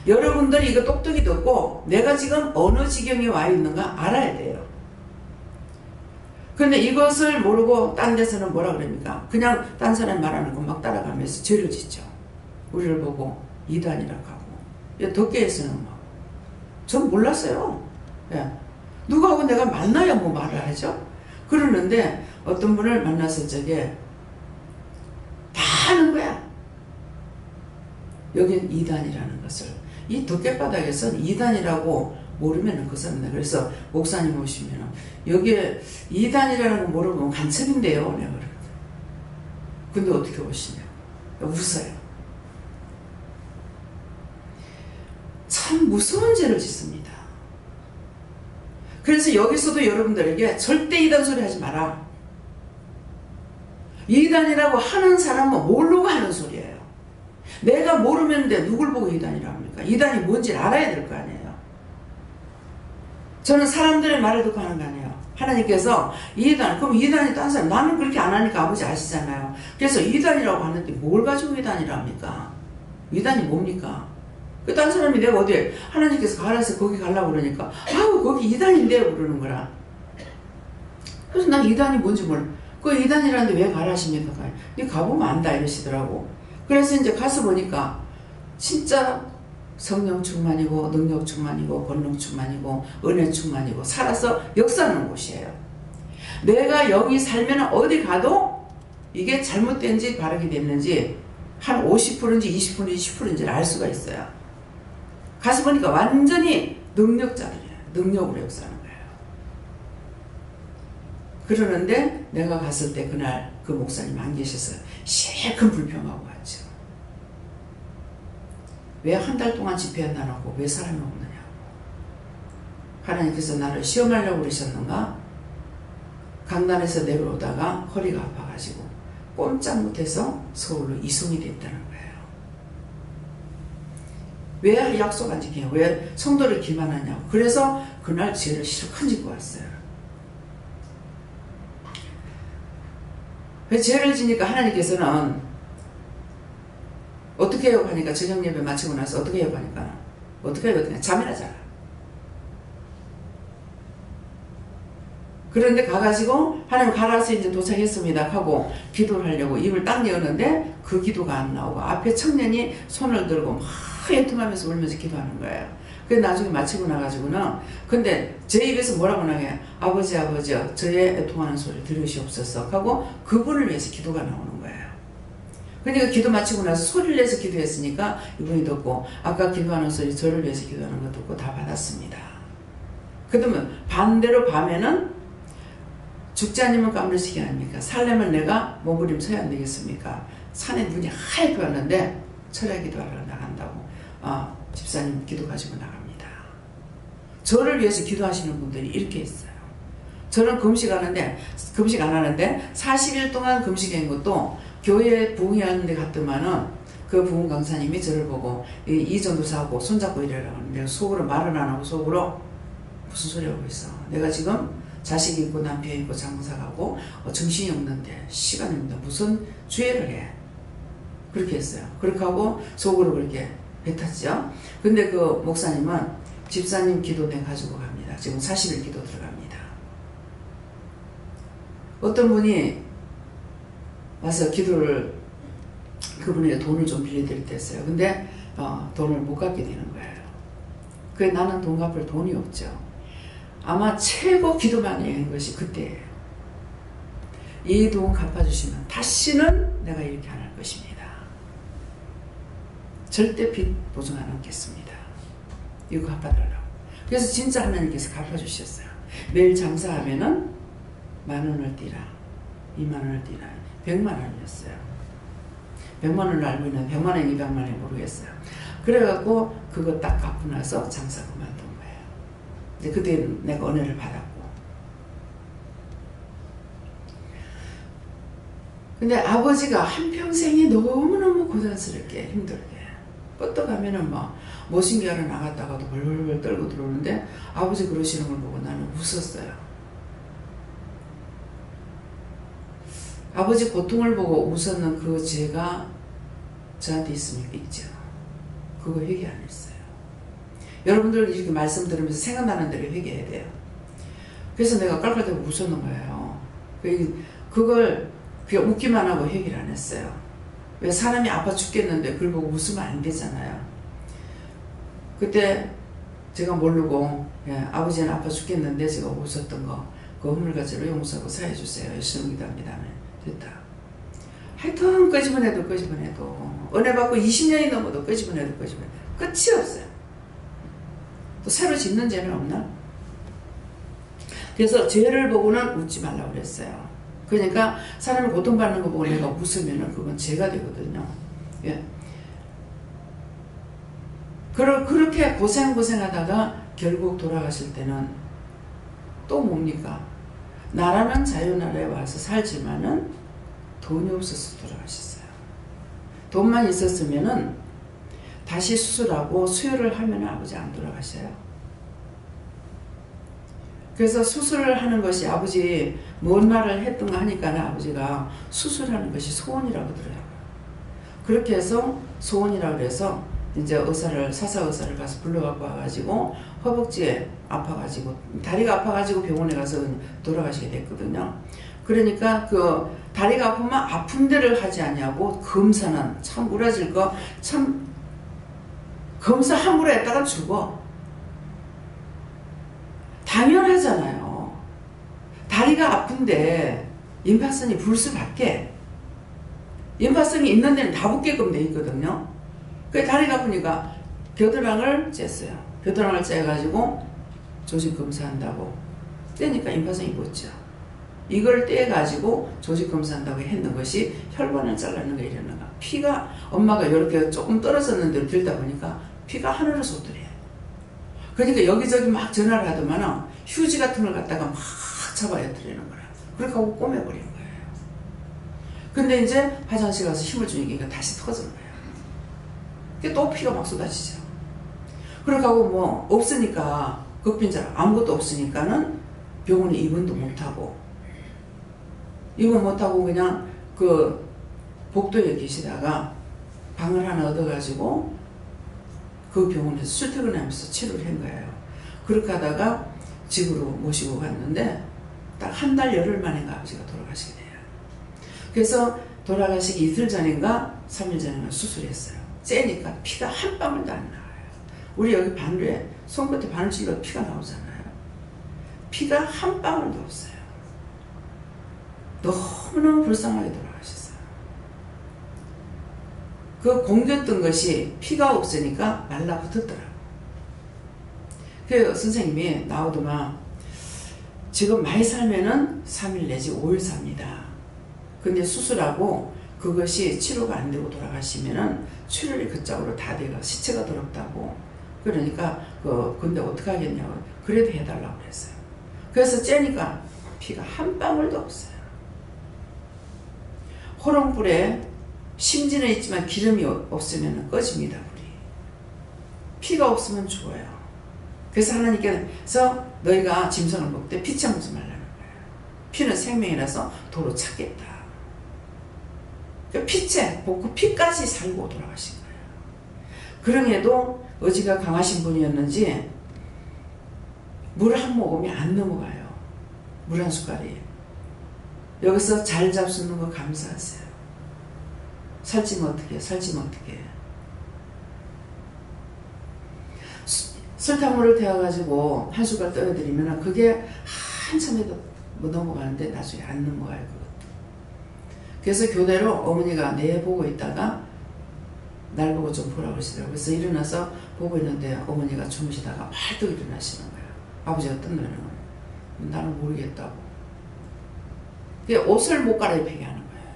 여러분들이 이거 똑똑히 듣고 내가 지금 어느 지경에 와 있는가 알아야 돼요. 그런데 이것을 모르고 딴 데서는 뭐라 그럽니까? 그냥 딴 사람 말하는 거 막 따라가면서 죄를 짓죠. 우리를 보고 이단이라고 하고. 덕계에서는 막 전 몰랐어요. 예. 누구하고 내가 만나야 뭐 말을 하죠? 그러는데 어떤 분을 만나서 저게 다 하는 거야. 여긴 이단이라는 것을. 이 덕계바닥에서는 이단이라고 모르면 그 사람이다. 그래서 목사님 오시면 여기에 이단이라는 거 모르면 간첩인데요. 내가 그러거든. 근데 어떻게 오시냐? 웃어요. 참 무서운 죄를 짓습니다. 그래서 여기서도 여러분들에게 절대 이단 소리 하지 마라. 이단이라고 하는 사람은 모르고 하는 소리예요. 내가 모르면 누굴 보고 이단이라고 합니까? 이단이 뭔지 알아야 될 거 아니에요. 저는 사람들의 말을 듣고 하는 거 아니에요. 하나님께서 이단, 그럼 이단이 딴 사람, 나는 그렇게 안 하니까 아버지 아시잖아요. 그래서 이단이라고 하는데 뭘 가지고 이단이라 합니까? 이단이 뭡니까? 그 딴 사람이 내가 어디에 하나님께서 가라서 거기 가려고 그러니까 아우 거기 이단인데 그러는 거라. 그래서 난 이단이 뭔지 몰라. 그 이단이라는데 왜 가라 하십니까? 니 가보면 안다 이러시더라고. 그래서 이제 가서 보니까 진짜 성령 충만이고 능력 충만이고 권능 충만이고 은혜 충만이고 살아서 역사하는 곳이에요. 내가 여기 살면 어디 가도 이게 잘못된지 바르게 됐는지 한 50%인지 20%인지 10%인지를 알 수가 있어요. 가서 보니까 완전히 능력자들이에요. 능력으로 역사하는 거예요. 그러는데 내가 갔을 때 그날 그 목사님 안 계셨어요. 실컷 불평하고 왔죠. 왜 한 달 동안 집회 안 나누고 왜 사람이 없느냐고. 하나님께서 나를 시험하려고 그러셨는가? 강단에서 내려오다가 허리가 아파가지고 꼼짝 못해서 서울로 이송이 됐다는 거예요. 왜 약속 안 지키냐고. 왜 성도를 기만하냐고. 그래서 그날 죄를 실컷 짓고 왔어요. 죄를 지니까 하나님께서는 어떻게 해요 하니까 저녁 예배 마치고 나서 어떻게 해요 하니까 어떻게 해요? 잠이나 자라. 그런데 가가지고 하나님 가라서 이제 도착했습니다 하고 기도를 하려고 입을 딱 여는데 그 기도가 안 나오고 앞에 청년이 손을 들고 막 애통하면서 울면서 기도하는 거예요. 그래서 나중에 마치고 나가지고는 근데 제 입에서 뭐라고 나게 아버지 아버지요 저의 애통하는 소리 들으시옵소서 하고 그분을 위해서 기도가 나오는 거예요. 그러니까 기도 마치고 나서 소리를 내서 기도했으니까 이분이 듣고 아까 기도하는 소리 저를 위해서 기도하는 거 듣고 다 받았습니다. 그러면 반대로 밤에는 죽지 않으면 깜짝이지 아닙니까? 살려면 내가 몸부림 서야 안 되겠습니까? 산에 눈이 하얗게 왔는데 철야 기도하러 나간다고 집사님 기도 가지고 나갑니다. 저를 위해서 기도하시는 분들이 이렇게 있어요. 저는 금식 안 하는데 40일 동안 금식한 것도 교회 부흥하는 데 갔더만은 그 부흥 강사님이 저를 보고 이 전도사하고 손잡고 이래라고 하는데 속으로 말은 안 하고 속으로 무슨 소리 하고 있어. 내가 지금 자식 있고 남편 있고 장사 가고 정신이 없는데 시간이 없는데 무슨 주애를 해. 그렇게 했어요. 그렇게 하고 속으로 그렇게 뱉었죠. 근데 그 목사님은 집사님 기도대 가지고 갑니다. 지금 40일 기도 들어갑니다. 어떤 분이 와서 기도를, 그분에게 돈을 좀 빌려드릴 때 했어요. 근데 돈을 못 갚게 되는 거예요. 그래 나는 돈 갚을 돈이 없죠. 아마 최고 기도 많이 한 것이 그때예요. 이 돈 갚아주시면 다시는 내가 이렇게 안 할 것입니다. 절대 빚 보증 안 하겠습니다. 이거 갚아달라고. 그래서 진짜 하나님께서 갚아주셨어요. 매일 장사하면은 10,000원을 띠라, 20,000원을 띠라, 100,000원이었어요. 100만원을 알고 있는데 100만원, 200만원이 모르겠어요. 그래갖고 그거 딱 갚고 나서 장사 그만둔 거예요. 이제 그때 내가 은혜를 받았고. 근데 아버지가 한평생이 너무너무 고단스럽게 힘들게 뻗어가면은 막 모신기 하러 나갔다가도 벌벌벌 떨고 들어오는데 아버지 그러시는 걸 보고 나는 웃었어요. 아버지 고통을 보고 웃었는 그 죄가 저한테 있으면 있죠. 그거 회개 안 했어요. 여러분들 이렇게 말씀 들으면서 생각나는 대로 회개해야 돼요. 그래서 내가 깔깔대고 웃었는 거예요. 그걸 그냥 웃기만 하고 회개를 안 했어요. 왜 사람이 아파 죽겠는데 그걸 보고 웃으면 안 되잖아요. 그때 제가 모르고 아버지는 아파 죽겠는데 제가 웃었던 거 그 허물가지로 용서하고 사해주세요. 열심히 기도합니다. 됐다. 하여튼 끄집어내도 은혜 받고 20년이 넘어도 끄집어내도 끝이 없어요. 또 새로 짓는 죄는 없나? 그래서 죄를 보고는 웃지 말라고 그랬어요. 그러니까 사람이 고통받는 거 보고 내가 웃으면 그건 죄가 되거든요. 예. 그렇게 고생하다가 결국 돌아가실 때는 또 뭡니까? 나라는 자유나라에 와서 살지만은 돈이 없어서 돌아가셨어요. 돈만 있었으면은 다시 수술하고 수혈을 하면 아버지 안 돌아가셔요. 그래서 수술을 하는 것이 아버지 뭔 말을 했던가 하니까 아버지가 수술하는 것이 소원이라고 그러더라고요. 그렇게 해서 소원이라고 그래서 이제 사사 의사를 가서 불러갖고 와가지고 허벅지에 아파가지고 다리가 아파가지고 병원에 가서 돌아가시게 됐거든요. 그러니까 그 다리가 아프면 아픈 데를 하지 않냐고 검사는 참 우라질 거 참 검사 함부로 했다가 죽어. 당연하잖아요. 다리가 아픈데 임파선이 불 수밖에. 임파선이 있는 데는 다 붙게끔 돼 있거든요. 그 다리가 아프니까 겨드랑이를 쬐어요. 겨드랑이를 쬐가지고 조직 검사한다고 떼니까 임파선이 붙죠. 이걸 떼가지고 조직 검사한다고 했는 것이 혈관을 잘라는 거 이랬는가. 피가 엄마가 이렇게 조금 떨어졌는 데로 들다 보니까 피가 하늘을 쏟더래요. 그러니까 여기저기 막 전화를 하더만 휴지 같은 걸 갖다가 막 잡아야 드리는 거라. 그렇게 하고 꼬매버린 거예요. 근데 이제 화장실 가서 힘을 주니까 다시 터진 거예요. 또 피가 막 쏟아지죠. 그렇게 하고 뭐 없으니까 극빈자 아무것도 없으니까는 병원에 입원도 못하고 그냥 그 복도에 계시다가 방을 하나 얻어가지고 그 병원에서 출퇴근하면서 치료를 한 거예요. 그렇게 하다가 집으로 모시고 갔는데 딱 한 달 열흘 만에 아버지가 돌아가시게 돼요. 그래서 돌아가시기 이틀 전인가 3일 전인가 수술했어요. 째니까 피가 한 방울도 안 나와요. 우리 여기 바늘에 손끝에 바늘 찔러도 피가 나오잖아요. 피가 한 방울도 없어요. 너무너무 불쌍하게 돌아가셨어요. 그 공겼던 것이 피가 없으니까 말라붙었더라고요. 그 선생님이 나오더만 지금 많이 살면은 3일 내지 5일 삽니다. 근데 수술하고 그것이 치료가 안 되고 돌아가시면은 출혈이 그쪽으로 다 돼가 시체가 더럽다고. 그러니까 근데 어떻게 하겠냐고. 그래도 해달라고 그랬어요. 그래서 째니까 피가 한 방울도 없어요. 호롱불에 심지는 있지만 기름이 없으면 꺼집니다. 불이. 피가 없으면 죽어요. 그래서 하나님께서 너희가 짐승을 먹되 피차 먹지 말라는 거예요. 피는 생명이라서 도로 찾겠다. 피째, 복부 피까지 살고 돌아가신 거예요. 그럼에도 의지가 강하신 분이었는지 물 한 모금이 안 넘어가요. 물 한 숟갈이. 여기서 잘 잡수는 거 감사하세요. 살찌면 어떡해, 살찌면 어떡해. 설탕물을 데워가지고 한 숟갈 떠여드리면 그게 한참에도 못 넘어가는데 나중에 안 넘어가요. 그것도. 그래서 교대로 어머니가 내 보고 있다가 날 보고 좀 보라고 그러시더라고요. 그래서 일어나서 보고 있는데 어머니가 주무시다가 발떡 일어나시는 거예요. 아버지가 뜬다는 거예요. 나는 모르겠다고. 옷을 못 갈아입히게 하는 거예요.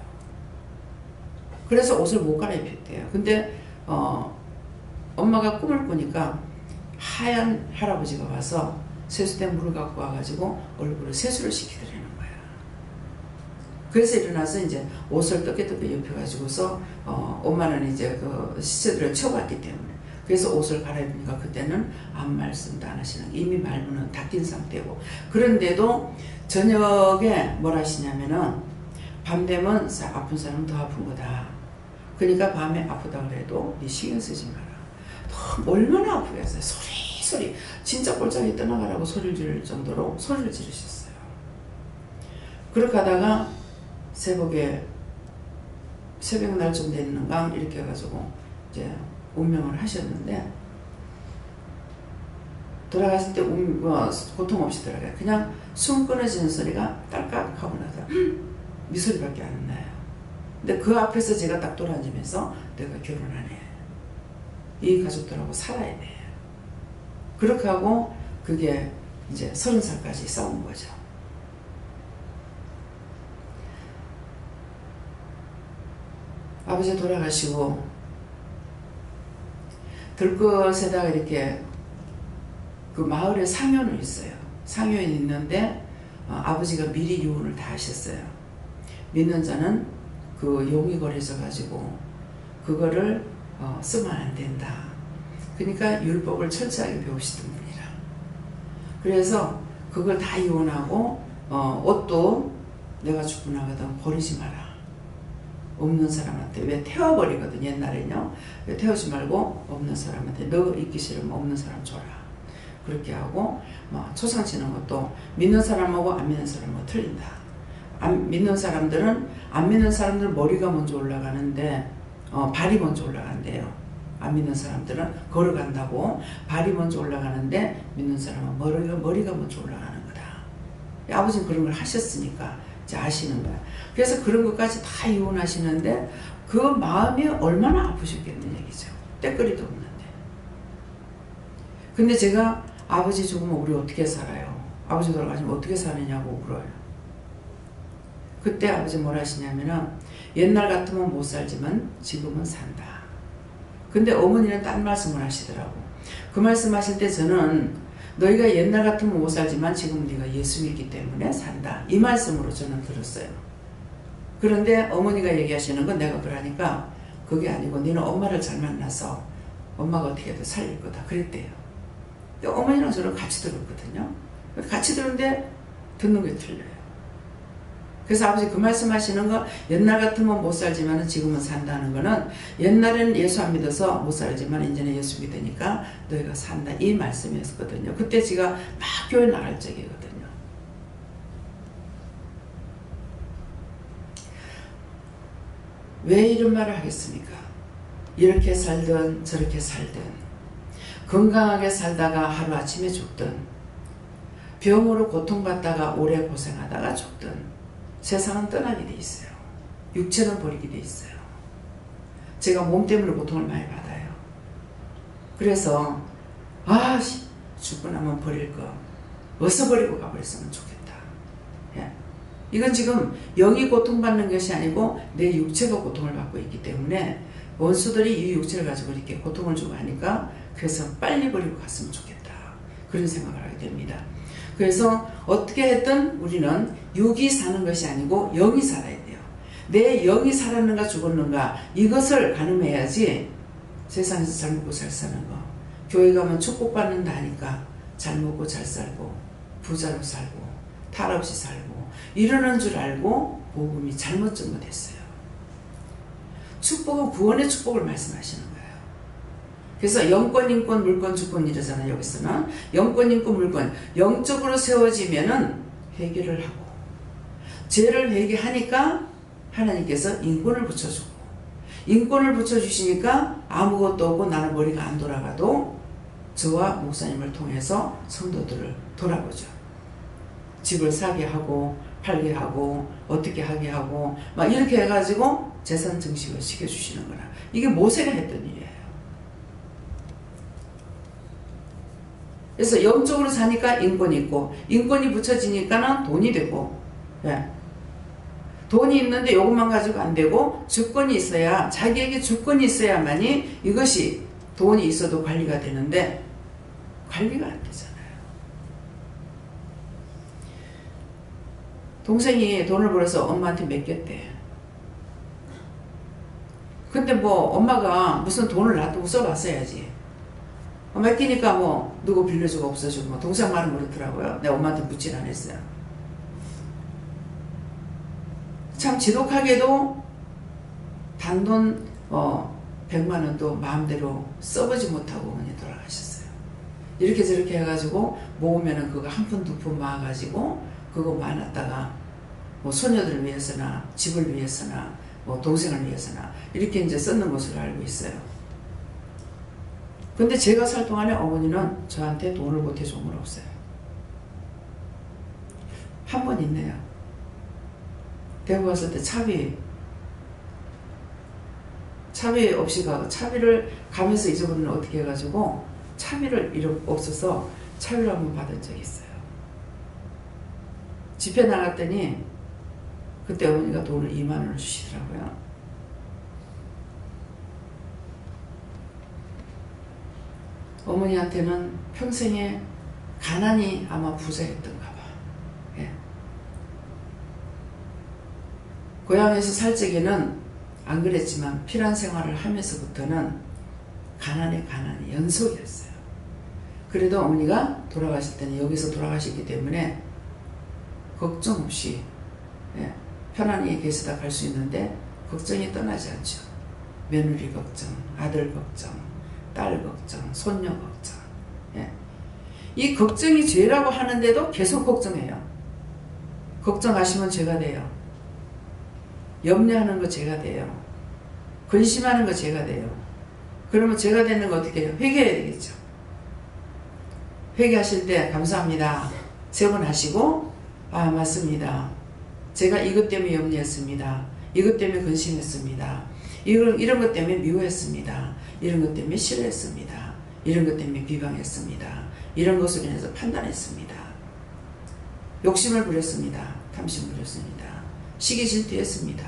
그래서 옷을 못 갈아입혔대요. 근데 엄마가 꿈을 꾸니까 하얀 할아버지가 와서 세수대 물을 갖고 와가지고 얼굴을 세수를 시키더라는 거야. 그래서 일어나서 이제 옷을 떡게떡게 입혀가지고서 엄마는 이제 그 시체들을 쳐봤기 때문에 그래서 옷을 갈아입으니까 그때는 아무 말씀도 안 하시는 게 이미 말문은 닫힌 상태고 그런데도 저녁에 뭘 하시냐면은 밤 되면 아픈 사람은 더 아픈 거다. 그러니까 밤에 아프다 그래도 네 신경 쓰지 마라. 얼마나 아프겠어요. 소리 진짜 꼴짝이 떠나가라고 소리를 지를 정도로 소리를 지르셨어요. 그렇게 하다가 새벽에 새벽 날쯤 됐는가 이렇게 해가지고 이제 운명을 하셨는데 돌아갔을 때 고통 없이 돌아가요. 그냥 숨 끊어지는 소리가 딸깍 하고 나서 미소리밖에 안 나요. 근데 그 앞에서 제가 딱 돌아앉으면서 내가 결혼하네. 이 가족들하고 살아야 돼. 그렇게 하고 그게 이제 30살까지 싸운 거죠. 아버지 돌아가시고 들것에다가 이렇게 그 마을에 상여는 있어요. 상여는 있는데 아버지가 미리 유언을 다 하셨어요. 믿는 자는 그 용이 걸려져 가지고 그거를 쓰면 안 된다. 그러니까 율법을 철저하게 배우시던 분이라. 그래서 그걸 다 이혼하고 옷도 내가 죽고 나가다 버리지 마라. 없는 사람한테. 왜 태워버리거든 옛날에는요. 왜 태우지 말고 없는 사람한테 너 있기 싫으면 없는 사람 줘라. 그렇게 하고 초상치는 것도 믿는 사람하고 안 믿는 사람하고 틀린다. 안 믿는 사람들은 안 믿는 사람들 머리가 먼저 올라가는데 발이 먼저 올라간대요. 안 믿는 사람들은 걸어간다고 발이 먼저 올라가는데 믿는 사람은 머리가 먼저 올라가는 거다. 아버지는 그런 걸 하셨으니까 이제 아시는 거야. 그래서 그런 것까지 다 이혼하시는데 그 마음이 얼마나 아프셨겠는 얘기죠. 때거리도 없는데. 근데 제가 아버지 죽으면 우리 어떻게 살아요? 아버지 돌아가시면 어떻게 사느냐고 물어요. 그때 아버지 뭘 하시냐면은 옛날 같으면 못 살지만 지금은 산다. 근데 어머니는 딴 말씀을 하시더라고. 그 말씀 하실 때 저는 너희가 옛날 같으면 못 살지만 지금 네가 예수 믿기 때문에 산다. 이 말씀으로 저는 들었어요. 그런데 어머니가 얘기하시는 건 내가 그러니까 그게 아니고 너는 엄마를 잘 만나서 엄마가 어떻게든 살릴 거다. 그랬대요. 근데 어머니랑 저를 같이 들었거든요. 같이 들었는데 듣는 게 틀려요. 그래서 아버지 그 말씀하시는 거 옛날 같으면 못 살지만 지금은 산다는 거는 옛날에는 예수 안 믿어서 못 살지만 이제는 예수 믿으니까 너희가 산다. 이 말씀이었거든요. 그때 제가 막 교회 나갈 적이거든요. 왜 이런 말을 하겠습니까? 이렇게 살든 저렇게 살든 건강하게 살다가 하루아침에 죽든 병으로 고통받다가 오래 고생하다가 죽든 세상은 떠나게 돼 있어요. 육체는 버리게 돼 있어요. 제가 몸 때문에 고통을 많이 받아요. 그래서 죽고 나면 버릴 거 어서 버리고 가버렸으면 좋겠다. 예. 이건 지금 영이 고통받는 것이 아니고 내 육체가 고통을 받고 있기 때문에 원수들이 이 육체를 가지고 이렇게 고통을 주고 하니까 그래서 빨리 버리고 갔으면 좋겠다. 그런 생각을 하게 됩니다. 그래서 어떻게 했든 우리는 육이 사는 것이 아니고 영이 살아야 돼요. 내 영이 살았는가 죽었는가 이것을 가늠해야지 세상에서 잘 먹고 잘 사는 거. 교회 가면 축복받는다 하니까 잘 먹고 잘 살고 부자로 살고 탈 없이 살고 이러는 줄 알고 복음이 잘못 전거됐어요. 축복은 구원의 축복을 말씀하시는 거예요. 그래서 영권, 인권, 물권, 주권 이러잖아요. 여기서는 영권, 인권, 물권 영적으로 세워지면은 회개를 하고 죄를 회개하니까 하나님께서 인권을 붙여주고 인권을 붙여주시니까 아무것도 없고 나는 머리가 안 돌아가도 저와 목사님을 통해서 성도들을 돌아보죠. 집을 사게 하고 팔게 하고 어떻게 하게 하고 막 이렇게 해가지고 재산 증식을 시켜주시는 거라. 이게 모세가 했던 일이에요. 그래서 영적으로 사니까 인권이 있고 인권이 붙여지니까는 돈이 되고 예. 돈이 있는데 이것만 가지고 안 되고 주권이 있어야 자기에게 주권이 있어야만이 이것이 돈이 있어도 관리가 되는데 관리가 안 되잖아요. 동생이 돈을 벌어서 엄마한테 맡겼대. 근데 뭐 엄마가 무슨 돈을 놔두고 써봤어야지. 맡기니까 뭐 누구 빌려주고 없어지고 뭐 동생 말은 그렇더라고요. 내가 엄마한테 묻질 않았어요. 참 지독하게도 단돈 100만 원도 마음대로 써보지 못하고 어머니 돌아가셨어요. 이렇게 저렇게 해가지고 모으면은 그거 한 푼 두 푼 모아가지고 그거 많았다가 뭐 소녀들을 위해서나 집을 위해서나 뭐 동생을 위해서나 이렇게 이제 썼는 것으로 알고 있어요. 근데 제가 살 동안에 어머니는 저한테 돈을 보태준 건 없어요. 한 번 있네요. 대구 갔을 때 차비 없이 가고 차비를 가면서 잊어버리면 어떻게 해가지고 차비를 없어서 차비를 한번 받은 적이 있어요. 집회 나갔더니 그때 어머니가 돈을 2만 원을 주시더라고요. 어머니한테는 평생에 가난이 아마 부자였던가 봐. 예. 고향에서 살 적에는 안 그랬지만 필요한 생활을 하면서부터는 가난이 연속이었어요. 그래도 어머니가 돌아가실 때는 여기서 돌아가셨기 때문에 걱정 없이 예, 편안히 계시다 갈 수 있는데 걱정이 떠나지 않죠. 며느리 걱정, 아들 걱정, 딸 걱정, 손녀 걱정. 예. 이 걱정이 죄라고 하는데도 계속 걱정해요. 걱정하시면 죄가 돼요. 염려하는 거 죄가 돼요. 근심하는 거 죄가 돼요. 그러면 죄가 되는 거 어떻게 해요? 회개해야 되겠죠. 회개하실 때 감사합니다. 3번 하시고 아 맞습니다. 제가 이것 때문에 염려했습니다. 이것 때문에 근심했습니다. 이런 것 때문에 미워했습니다. 이런 것 때문에 싫어했습니다. 이런 것 때문에 비방했습니다. 이런 것으로 인해서 판단했습니다. 욕심을 부렸습니다. 탐심을 부렸습니다. 시기 질투했습니다.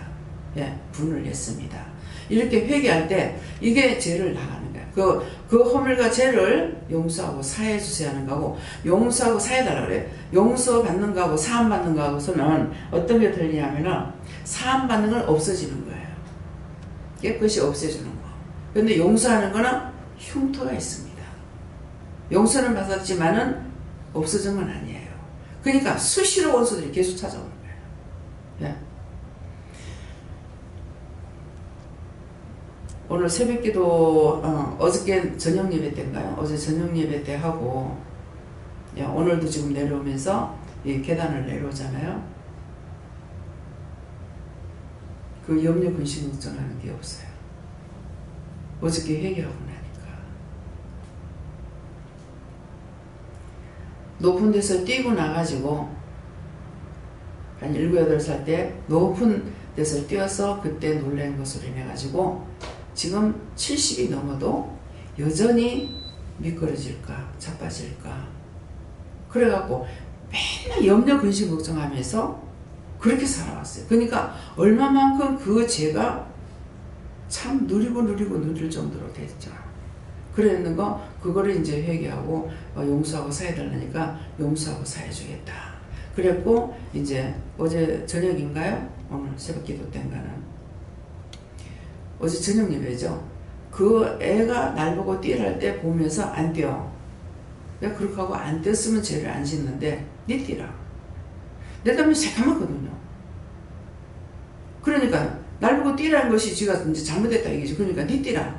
예, 분을 했습니다. 이렇게 회개할 때 이게 죄를 나가는 거예요. 그 허물과 죄를 용서하고 사해 주세요 하는 거고 용서하고 사해달라고 그래요. 용서받는 거하고 사함받는 거하고서는 어떤 게 틀리냐면은 사함받는 건 없어지는 거예요. 깨끗이 없애주는 거. 근데 용서하는 거는 흉터가 있습니다. 용서는 받았지만은 없어진 건 아니에요. 그러니까 수시로 원수들이 계속 찾아오는 거예요. 예. 오늘 새벽기도 어저께 저녁 예배 때인가요? 어제 저녁 예배 때 하고 오늘도 지금 내려오면서 이 계단을 내려오잖아요. 그 염려 근심 걱정하는 게 없어요. 어저께 회개하고 나니까. 높은 데서 뛰고 나가지고 한 7, 8살 때 높은 데서 뛰어서 그때 놀란 것으로 인해 가지고 지금 70이 넘어도 여전히 미끄러질까 자빠질까 그래갖고 맨날 염려 근심 걱정하면서 그렇게 살아왔어요. 그러니까 얼마만큼 그 죄가 참 누릴 정도로 됐죠. 그랬는 거 그거를 이제 회개하고 용서하고 사해달라니까 용서하고 사해주겠다. 그랬고 이제 어제 저녁인가요? 오늘 새벽기도 때인가는 어제 저녁 예배죠. 그 애가 날 보고 뛰랄 때 보면서 안 뛰어. 내가 그렇게 하고 안 뛰었으면 죄를 안 짓는데 니 뛰라. 내 땀이 새까맣거든요. 그러니까 날 보고 뛰라는 것이 지가 이제 잘못했다 이거지. 그러니까 니 뛰라.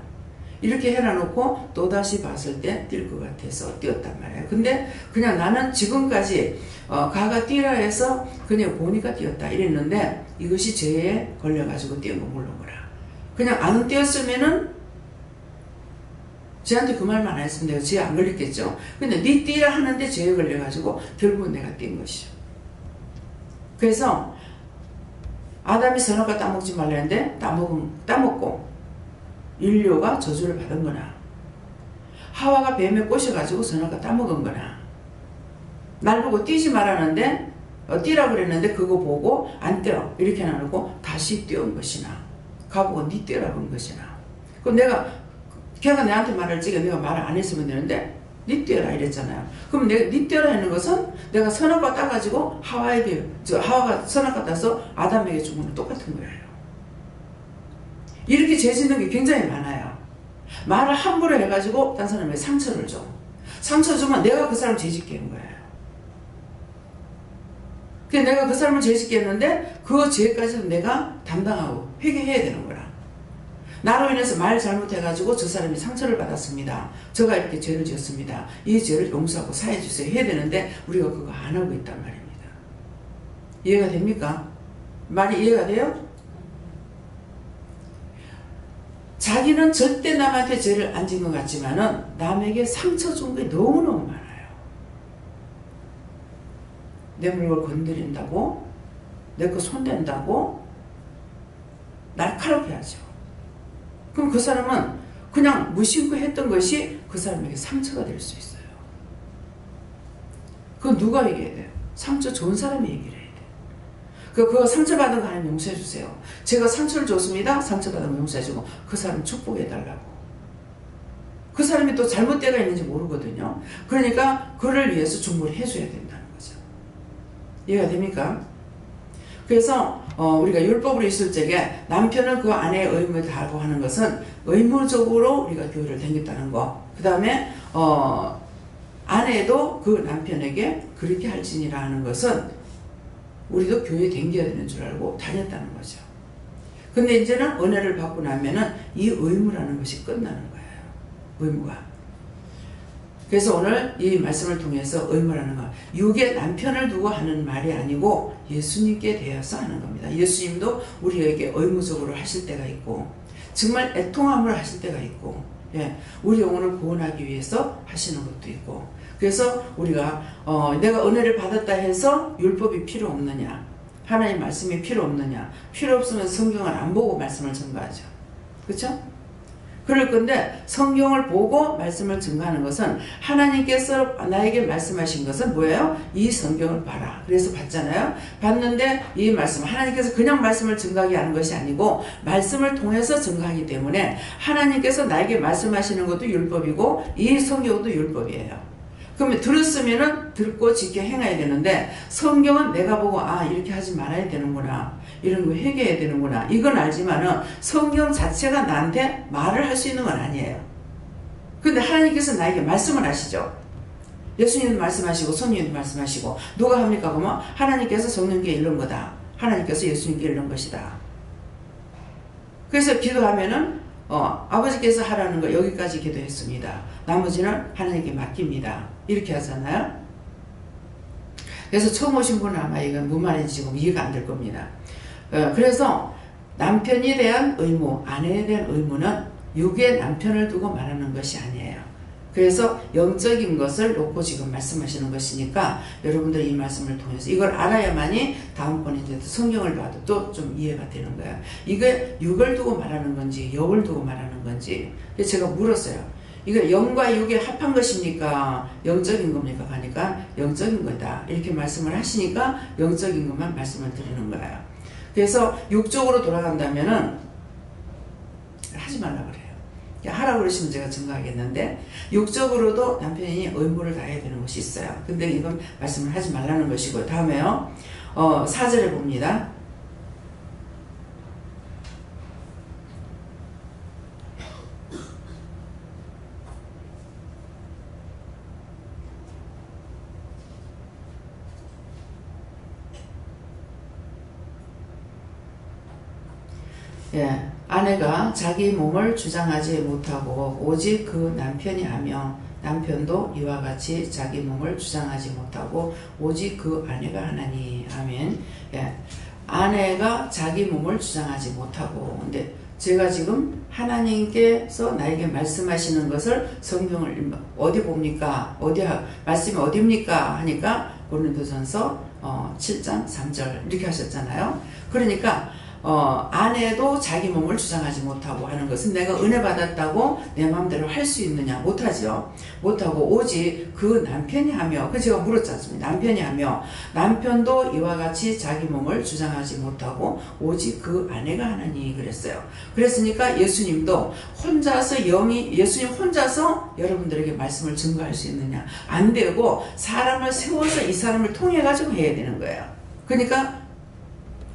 이렇게 해놔놓고 또다시 봤을 때 뛸 것 같아서 뛰었단 말이에요. 근데 그냥 나는 지금까지 가가 뛰라 해서 그냥 보니까 뛰었다 이랬는데 이것이 죄에 걸려가지고 뛰은 거 모르는 거라. 그냥 안 뛰었으면은 쟤한테 그 말만 안 했으면 내가 죄에 안 걸렸겠죠. 근데 니 뛰라 하는데 죄에 걸려가지고 결국은 내가 뛴 것이죠. 그래서 아담이 선악과 따먹지 말라는데 따먹고 인류가 저주를 받은 거나 하와가 뱀에 꼬셔가지고 선악과 따먹은 거나 날 보고 뛰지 말라는데 뛰라고 그랬는데 그거 보고 안 뛰어 이렇게 나누고 다시 뛰어온 것이나 가보고 니 뛰라고 한 것이나 그럼 걔가 내한테 말을 지게 내가 말을 안 했으면 되는데 니 뛰어라 이랬잖아요. 그럼 내가 니 뛰어라 하는 것은 내가 선악과 따가지고 하와가 선악과 따서 아담에게 준 거는 똑같은 거예요. 이렇게 죄 짓는 게 굉장히 많아요. 말을 함부로 해가지고 딴 사람에게 상처를 줘. 상처 주면 내가 그 사람 죄 짓게 한 거예요. 그래서 내가 그 사람을 죄 짓게 했는데 그 죄까지는 내가 담당하고 회개해야 되는 거라. 나로 인해서 말 잘못해가지고 저 사람이 상처를 받았습니다. 제가 이렇게 죄를 지었습니다. 이 죄를 용서하고 사해 주세요 해야 되는데 우리가 그거 안 하고 있단 말입니다. 이해가 됩니까? 말이 이해가 돼요? 자기는 절대 남한테 죄를 안 지은 것 같지만은 남에게 상처 준 게 너무너무 많아요. 내 물건을 건드린다고, 내 거 손댄다고 날카롭게 하죠. 그럼 그 사람은 그냥 무심코 했던 것이 그 사람에게 상처가 될 수 있어요. 그건 누가 얘기해야 돼요? 상처 좋은 사람이 얘기를 해야 돼요. 그거 상처받은 거 하나님 용서해 주세요. 제가 상처를 줬습니다. 상처받은 거 용서해 주고 그 사람 축복해 달라고. 그 사람이 또 잘못 때가 있는지 모르거든요. 그러니까 그를 위해서 중보를 해줘야 된다는 거죠. 이해가 됩니까? 그래서 우리가 율법으로 있을 적에 남편은 그 아내의 의무를 다하고 하는 것은 의무적으로 우리가 교회를 다녔다는 거. 그 다음에 아내도 그 남편에게 그렇게 할지니라 하는 것은 우리도 교회에 다녀야 되는 줄 알고 다녔다는 거죠. 근데 이제는 은혜를 받고 나면은 이 의무라는 것이 끝나는 거예요. 의무가. 그래서 오늘 이 말씀을 통해서 의무라는 것, 육의 남편을 두고 하는 말이 아니고 예수님께 대해서 하는 겁니다. 예수님도 우리에게 의무적으로 하실 때가 있고 정말 애통함을 하실 때가 있고 우리 영혼을 구원하기 위해서 하시는 것도 있고 그래서 우리가 내가 은혜를 받았다 해서 율법이 필요 없느냐 하나님 말씀이 필요 없느냐 필요 없으면 성경을 안 보고 말씀을 전가하죠. 그렇죠? 그럴 건데 성경을 보고 말씀을 증거하는 것은 하나님께서 나에게 말씀하신 것은 뭐예요? 이 성경을 봐라. 그래서 봤잖아요. 봤는데 이 말씀 하나님께서 그냥 말씀을 증거하게 하는 것이 아니고 말씀을 통해서 증거하기 때문에 하나님께서 나에게 말씀하시는 것도 율법이고 이 성경도 율법이에요. 그러면 들었으면은 듣고 지켜 행해야 되는데 성경은 내가 보고 이렇게 하지 말아야 되는구나. 이런 거 회개해야 되는구나. 이건 알지만은 성경 자체가 나한테 말을 할 수 있는 건 아니에요. 근데 하나님께서 나에게 말씀을 하시죠. 예수님도 말씀하시고 성령님도 말씀하시고 누가 합니까? 그러면 하나님께서 성령께 이른 거다. 하나님께서 예수님께 이른 것이다. 그래서 기도하면은 아버지께서 하라는 거 여기까지 기도했습니다. 나머지는 하나님께 맡깁니다. 이렇게 하잖아요. 그래서 처음 오신 분은 아마 이건 무말해지고 이해가 안 될 겁니다. 그래서 남편에 대한 의무, 아내에 대한 의무는 육의 남편을 두고 말하는 것이 아니에요. 그래서 영적인 것을 놓고 지금 말씀하시는 것이니까 여러분들 이 말씀을 통해서 이걸 알아야만이 다음번에 이제 성경을 봐도 또 좀 이해가 되는 거예요. 이게 육을 두고 말하는 건지 영을 두고 말하는 건지 그래서 제가 물었어요. 이거 영과 육이 합한 것입니까? 영적인 겁니까? 하니까 영적인 거다. 이렇게 말씀을 하시니까 영적인 것만 말씀을 드리는 거예요. 그래서 육적으로 돌아간다면은 하지 말라 그래요. 하라고 그러시면 제가 증거하겠는데 육적으로도 남편이 의무를 다해야 되는 것이 있어요. 근데 이건 말씀을 하지 말라는 것이고 다음에요. 4절에 봅니다. 예, 아내가 자기 몸을 주장하지 못하고 오직 그 남편이 하며 남편도 이와 같이 자기 몸을 주장하지 못하고 오직 그 아내가 하나니. 아멘. 예, 아내가 자기 몸을 주장하지 못하고. 근데 제가 지금 하나님께서 나에게 말씀하시는 것을 성경을 어디 봅니까? 말씀이 어디입니까? 하니까 고린도전서 7장 3절 이렇게 하셨잖아요. 그러니까 아내도 자기 몸을 주장하지 못하고 하는 것은 내가 은혜 받았다고 내 마음대로 할 수 있느냐? 못하죠. 못하고 오직 그 남편이 하며, 제가 물었지 않습니까? 남편이 하며 남편도 이와 같이 자기 몸을 주장하지 못하고 오직 그 아내가 하나니 그랬어요. 그랬으니까 예수님도 혼자서 예수님 혼자서 여러분들에게 말씀을 증거할 수 있느냐? 안 되고 사람을 세워서 이 사람을 통해 가지고 해야 되는 거예요. 그러니까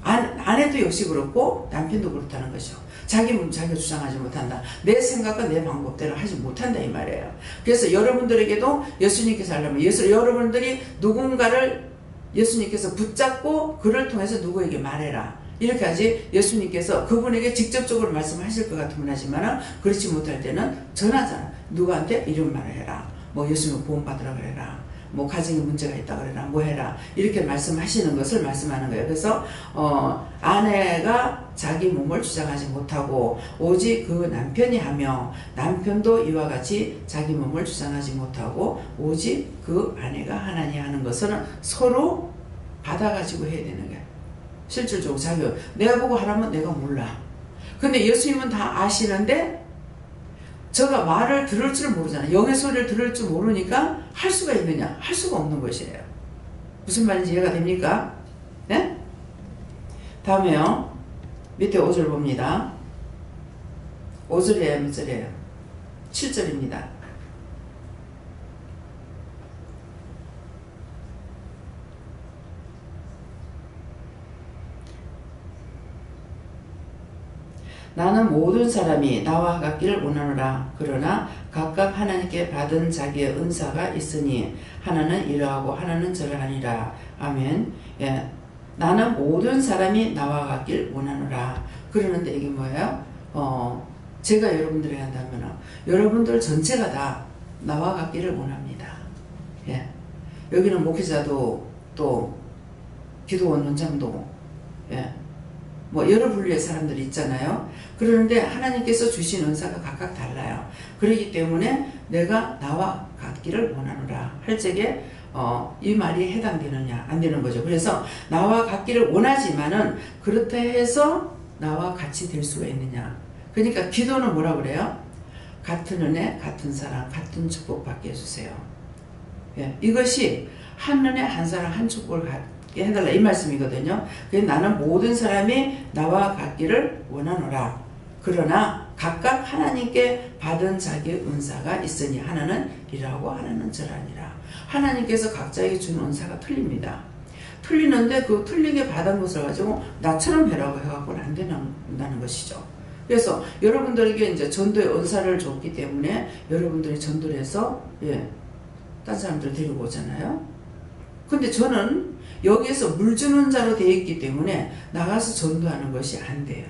아내도 역시 그렇고 남편도 그렇다는 거죠. 자기 몸 자기가 주장하지 못한다. 내 생각과 내 방법대로 하지 못한다 이 말이에요. 그래서 여러분들에게도 예수님께서 하려면 여러분들이 누군가를 예수님께서 붙잡고 그를 통해서 누구에게 말해라. 이렇게 하지 예수님께서 그분에게 직접적으로 말씀하실 것 같으면 하지만 그렇지 못할 때는 전하잖아. 누구한테 이런 말을 해라. 뭐 예수님 구원 받으라 그래라. 뭐 가정에 문제가 있다 그래라. 뭐 해라. 이렇게 말씀하시는 것을 말씀하는 거예요. 그래서 아내가 자기 몸을 주장하지 못하고 오직 그 남편이 하며 남편도 이와 같이 자기 몸을 주장하지 못하고 오직 그 아내가 하나니 하는 것은 서로 받아가지고 해야 되는 거예요. 실질적으로 내가 보고 하라면 내가 몰라. 근데 예수님은 다 아시는데 저가 말을 들을 줄 모르잖아요. 영의 소리를 들을 줄 모르니까 할 수가 있느냐? 할 수가 없는 것이에요. 무슨 말인지 이해가 됩니까? 네? 다음에요. 밑에 5절 봅니다. 5절이에요? 몇 절이에요? 7절입니다. 나는 모든 사람이 나와 같기를 원하노라. 그러나 각각 하나님께 받은 자기의 은사가 있으니 하나는 이러하고 하나는 저러하니라. 아멘. 예. 나는 모든 사람이 나와 같길 원하노라. 그러는데 이게 뭐예요? 제가 여러분들에게 한다면 여러분들 전체가 다 나와 같기를 원합니다. 예. 여기는 목회자도 또 기도원 원장도 예. 뭐 여러 분류의 사람들이 있잖아요. 그러는데 하나님께서 주신 은사가 각각 달라요. 그렇기 때문에 내가 나와 같기를 원하노라 할 적에 이 말이 해당되느냐 안 되는 거죠. 그래서 나와 같기를 원하지만은 그렇다 해서 나와 같이 될 수가 있느냐. 그러니까 기도는 뭐라 그래요? 같은 은혜, 같은 사랑, 같은 축복 받게 해주세요. 예, 이것이 한 은혜, 한 사랑, 한 축복을 해달라 이 말씀이거든요. 그래서 나는 모든 사람이 나와 같기를 원하노라. 그러나 각각 하나님께 받은 자기의 은사가 있으니 하나는 이라고 하나는 저라니라. 하나님께서 각자에게 준 은사가 틀립니다. 틀리는데 그 틀리게 받은 것을 가지고 나처럼 해라고 해갖고는 안 된다는 것이죠. 그래서 여러분들에게 이제 전도의 은사를 줬기 때문에 여러분들이 전도를 해서 딴 사람들 데리고 오잖아요. 근데 저는 여기에서 물 주는 자로 되어 있기 때문에 나가서 전도하는 것이 안 돼요.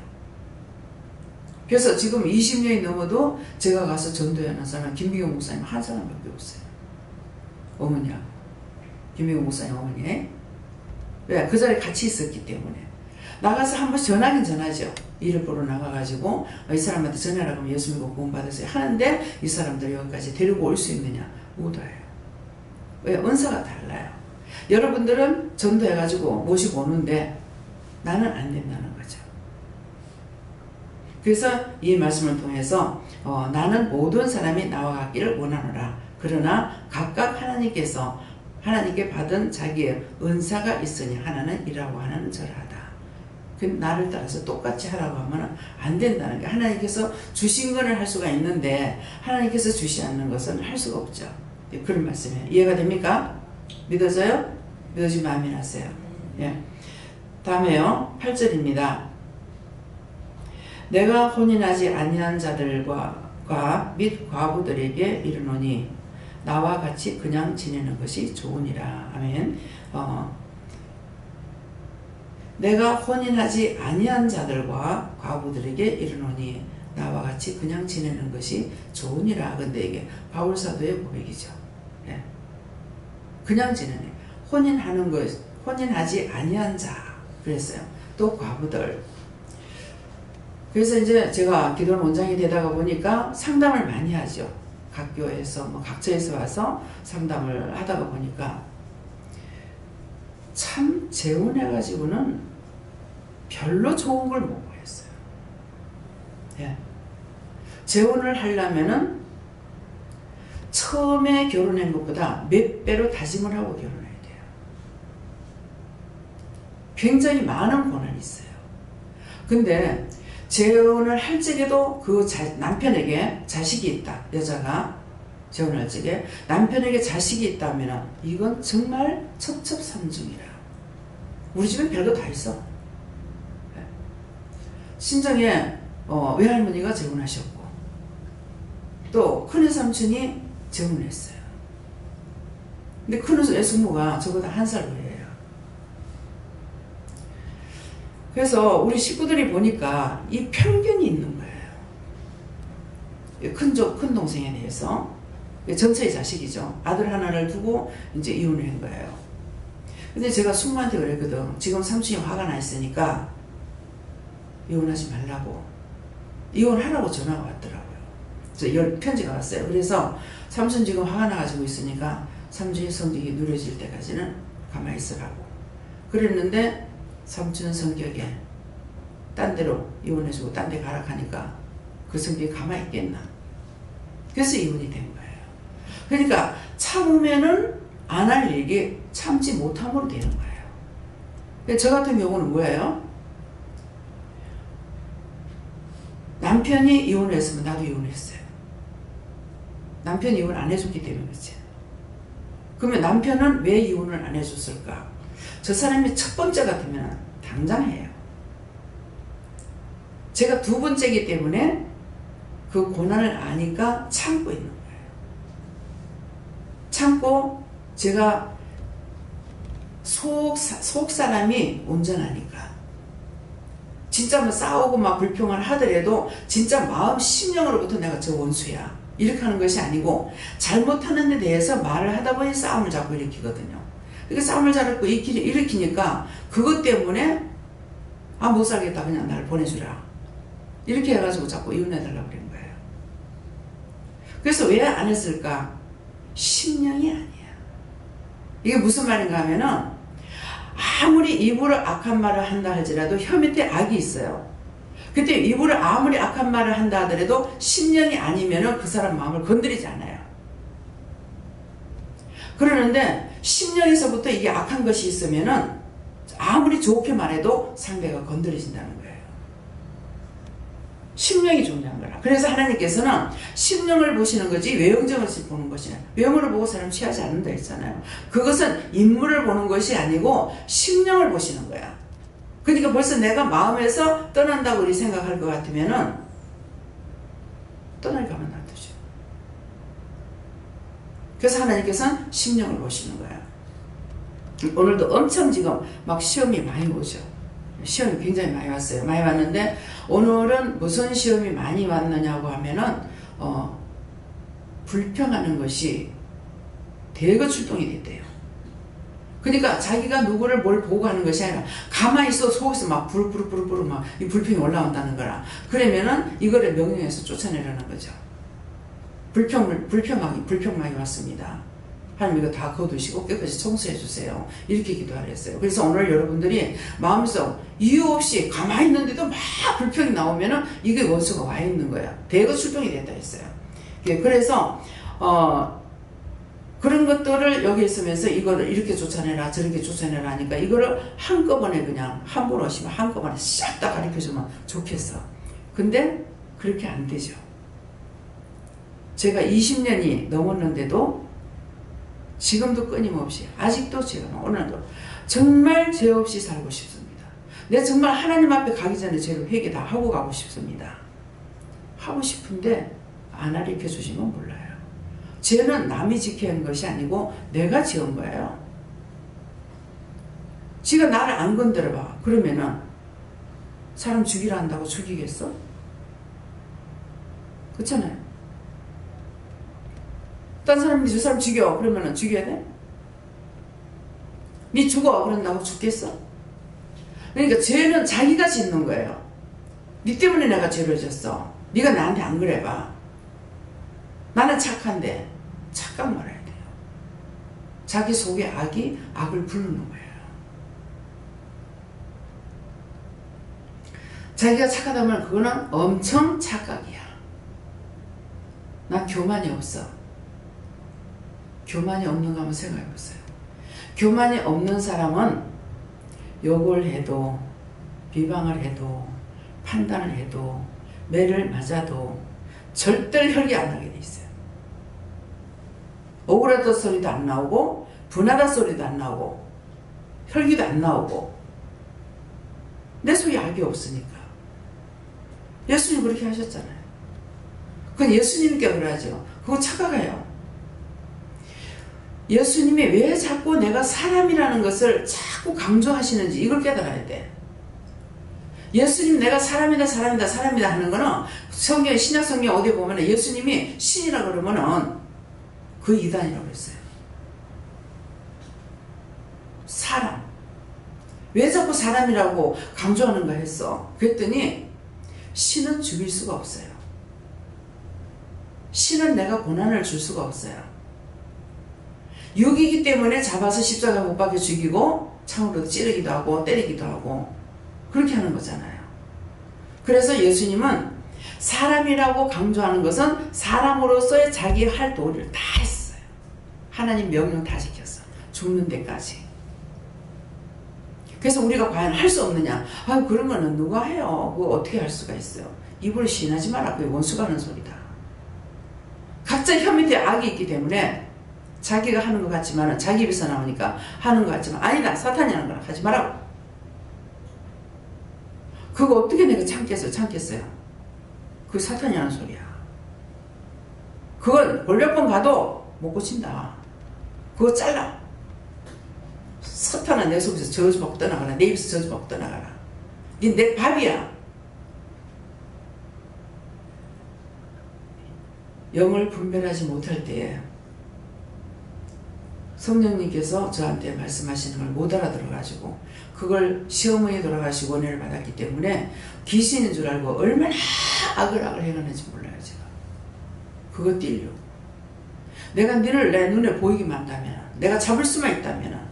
그래서 지금 20년이 넘어도 제가 가서 전도하는 사람 김미경 목사님 한 사람밖에 없어요. 어머니하고 김미경 목사님 어머니. 왜? 그 자리에 같이 있었기 때문에. 나가서 한 번씩 전하긴 전하죠. 일을 보러 나가가지고 이 사람한테 전하라고 하면 예수 믿고 구원 받으세요 하는데 이 사람들 여기까지 데리고 올 수 있느냐? 못 와요. 왜? 은사가 달라요. 여러분들은 전도해가지고 모시고 오는데 나는 안 된다는 거죠. 그래서 이 말씀을 통해서 나는 모든 사람이 나와 같기를 원하노라. 그러나 각각 하나님께 받은 자기의 은사가 있으니 하나는 이라고 하나는 저라하다. 나를 따라서 똑같이 하라고 하면 안 된다는 게 하나님께서 주신 거는 할 수가 있는데 하나님께서 주시 않는 것은 할 수가 없죠. 그런 말씀이에요. 이해가 됩니까? 믿어져요? 믿어지면 아멘 하세요. 예. 다음에요. 8절입니다. 내가 혼인하지 아니한 자들과 및 과부들에게 이르노니 나와 같이 그냥 지내는 것이 좋으니라. 아멘. 내가 혼인하지 아니한 자들과 과부들에게 이르노니 나와 같이 그냥 지내는 것이 좋으니라. 근데 이게 바울사도의 고백이죠. 예. 그냥 지내네. 혼인하는 것, 혼인하지 아니한 자 그랬어요. 또 과부들. 그래서 이제 제가 기도원 원장이 되다가 보니까 상담을 많이 하죠. 각 교회에서 뭐 각처에서 와서 상담을 하다가 보니까 참 재혼해가지고는 별로 좋은 걸 못 보였어요. 예. 재혼을 하려면은 처음에 결혼한 것보다 몇 배로 다짐을 하고 결혼해야 돼요. 굉장히 많은 고난이 있어요. 근데 재혼을 할 적에도 그 남편에게 자식이 있다. 여자가 재혼할 적에 남편에게 자식이 있다면 이건 정말 첩첩산중이라. 우리 집에 별거 다 있어. 친정에 외할머니가 재혼하셨고 또 큰외삼촌이 재혼했어요. 근데 큰외숙모가 저보다 한 살 후예요. 그래서 우리 식구들이 보니까 이 편견이 있는 거예요. 큰 동생에 대해서. 전처의 자식이죠. 아들 하나를 두고 이제 이혼을 한 거예요. 근데 제가 숙모한테 그랬거든. 지금 삼촌이 화가 나 있으니까 이혼하지 말라고. 이혼하라고 전화가 왔더라고요. 그래서 편지가 왔어요. 그래서 삼촌 지금 화가 나가지고 있으니까 삼촌의 성격이 누려질 때까지는 가만히 있으라고. 그랬는데 삼촌 성격에 딴 데로 이혼해주고 딴 데 가라 하니까 그 성격이 가만히 있겠나. 그래서 이혼이 된 거예요. 그러니까 참으면은 안 할 일이 참지 못함으로 되는 거예요. 저 같은 경우는 뭐예요? 남편이 이혼을 했으면 나도 이혼을 했어요. 남편이 이혼을 안 해줬기 때문에 그렇지. 그러면 남편은 왜 이혼을 안 해줬을까? 저 사람이 첫 번째 같으면 당장 해요. 제가 두 번째이기 때문에 그 고난을 아니까 참고 있는 거예요. 참고 제가 속 사람이 온전하니까 진짜 뭐 싸우고 막 불평을 하더라도 진짜 마음 심령으로부터 내가 저 원수야 이렇게 하는 것이 아니고 잘못하는 데 대해서 말을 하다 보니 싸움을 자꾸 일으키거든요. 그러니까 싸움을 자꾸 일으키니까 그것 때문에 못 살겠다 그냥 나를 보내주라 이렇게 해가지고 자꾸 이혼해달라고 그런 거예요. 그래서 왜 안 했을까? 심령이 아니야. 이게 무슨 말인가 하면은 아무리 입으로 악한 말을 한다 할지라도 혀 밑에 악이 있어요. 그때 입으로 아무리 악한 말을 한다 하더라도 심령이 아니면은 그 사람 마음을 건드리지 않아요. 그러는데 심령에서부터 이게 악한 것이 있으면은 아무리 좋게 말해도 상대가 건드려진다는 거예요. 심령이 중요한 거라. 그래서 하나님께서는 심령을 보시는 거지 외형적을 보는 것이 아니라 외형으로 보고 사람 취하지 않는다 했잖아요. 그것은 인물을 보는 것이 아니고 심령을 보시는 거야. 그러니까 벌써 내가 마음에서 떠난다고 우리 생각할 것 같으면은 떠날 가만 놔두죠. 그래서 하나님께서는 심령을 보시는 거야. 오늘도 엄청 지금 막 시험이 많이 오죠. 시험이 굉장히 많이 왔어요. 많이 왔는데 오늘은 무슨 시험이 많이 왔느냐고 하면은 불평하는 것이 대거 출동이 됐대요. 그러니까 자기가 누구를 뭘 보고 하는 것이 아니라 가만히 있어 속에서 막 부르르 막 이 불평이 올라온다는 거라. 그러면은 이거를 명령해서 쫓아내라는 거죠. 불평막이 왔습니다. 하나님 이거 다 거두시고 깨끗이 청소해 주세요. 이렇게 기도하랬어요. 그래서 오늘 여러분들이 마음속 이유 없이 가만히 있는데도 막 불평이 나오면은 이게 원수가 와 있는 거야. 대거 출동이 된다 했어요. 그래서 그런 것들을 여기 있으면서 이거를 이렇게 쫓아내라 저렇게 쫓아내라 하니까 이거를 한꺼번에 그냥 함부로 하시면 한꺼번에 싹 다 가르쳐주면 좋겠어. 근데 그렇게 안 되죠. 제가 20년이 넘었는데도 지금도 끊임없이 아직도 제가 오늘도 정말 죄 없이 살고 싶습니다. 내가 정말 하나님 앞에 가기 전에 죄를 회개 다 하고 가고 싶습니다. 하고 싶은데 안 가르쳐 주시면 몰라요. 죄는 남이 지켜야 하는 것이 아니고 내가 지은 거예요. 지가 나를 안 건드려봐. 그러면은 사람 죽이라 한다고 죽이겠어? 그렇잖아요. 딴 사람이 저 사람 죽여. 그러면은 죽여야 돼? 니 죽어. 그런다고 죽겠어? 그러니까 죄는 자기가 짓는 거예요. 니 때문에 내가 죄를 졌어. 니가 나한테 안 그래봐. 나는 착한데 착각 말아야 돼요. 자기 속에 악이 악을 부르는 거예요. 자기가 착하다면 그거는 엄청 착각이야. 난 교만이 없어. 교만이 없는가 한번 생각해 보세요. 교만이 없는 사람은 욕을 해도 비방을 해도 판단을 해도 매를 맞아도 절대 혈기 안 나게 돼 있어요. 억울하다 소리도 안 나오고 분하다 소리도 안 나오고 혈기도 안 나오고 내 속에 악이 없으니까. 예수님 그렇게 하셨잖아요. 그건 예수님께 그러죠. 그거 착각해요. 예수님이 왜 자꾸 내가 사람이라는 것을 자꾸 강조하시는지 이걸 깨달아야 돼. 예수님 내가 사람이다 사람이다 사람이다 하는 거는 성경 신약 성경 어디 보면 예수님이 신이라 그러면은 그 이단이라고 했어요. 사람. 왜 자꾸 사람이라고 강조하는가 했어. 그랬더니 신은 죽일 수가 없어요. 신은 내가 고난을 줄 수가 없어요. 육이기 때문에 잡아서 십자가 못 박혀 죽이고 창으로 찌르기도 하고 때리기도 하고 그렇게 하는 거잖아요. 그래서 예수님은 사람이라고 강조하는 것은 사람으로서의 자기 할 도리를 다 했어요. 하나님 명령 다 지켰어. 죽는 데까지. 그래서 우리가 과연 할 수 없느냐? 아유 그런 거는 누가 해요? 그거 어떻게 할 수가 있어요? 입으로 시인하지 마라. 그게 원수가 하는 소리다. 각자 혀 밑에 악이 있기 때문에 자기가 하는 것 같지만 자기 입에서 나오니까 하는 것 같지만 아니다. 사탄이 하는 거라 하지 말라고. 그거 어떻게 내가 참겠어요? 그게 사탄이 하는 소리야. 그건 몇 번 가도 못 고친다. 그거 잘라. 사탄아 내 속에서 저주받고 떠나가라. 내 입에서 저주받고 떠나가라. 니 내 밥이야. 영을 분별하지 못할 때에 성령님께서 저한테 말씀하시는 걸 못 알아들어가지고 그걸 시어머니 돌아가시고 은혜를 받았기 때문에 귀신인 줄 알고 얼마나 악을 행하는지 몰라요. 제가 그거 뛸려. 내가 너를 내 눈에 보이기만 한다면 내가 잡을 수만 있다면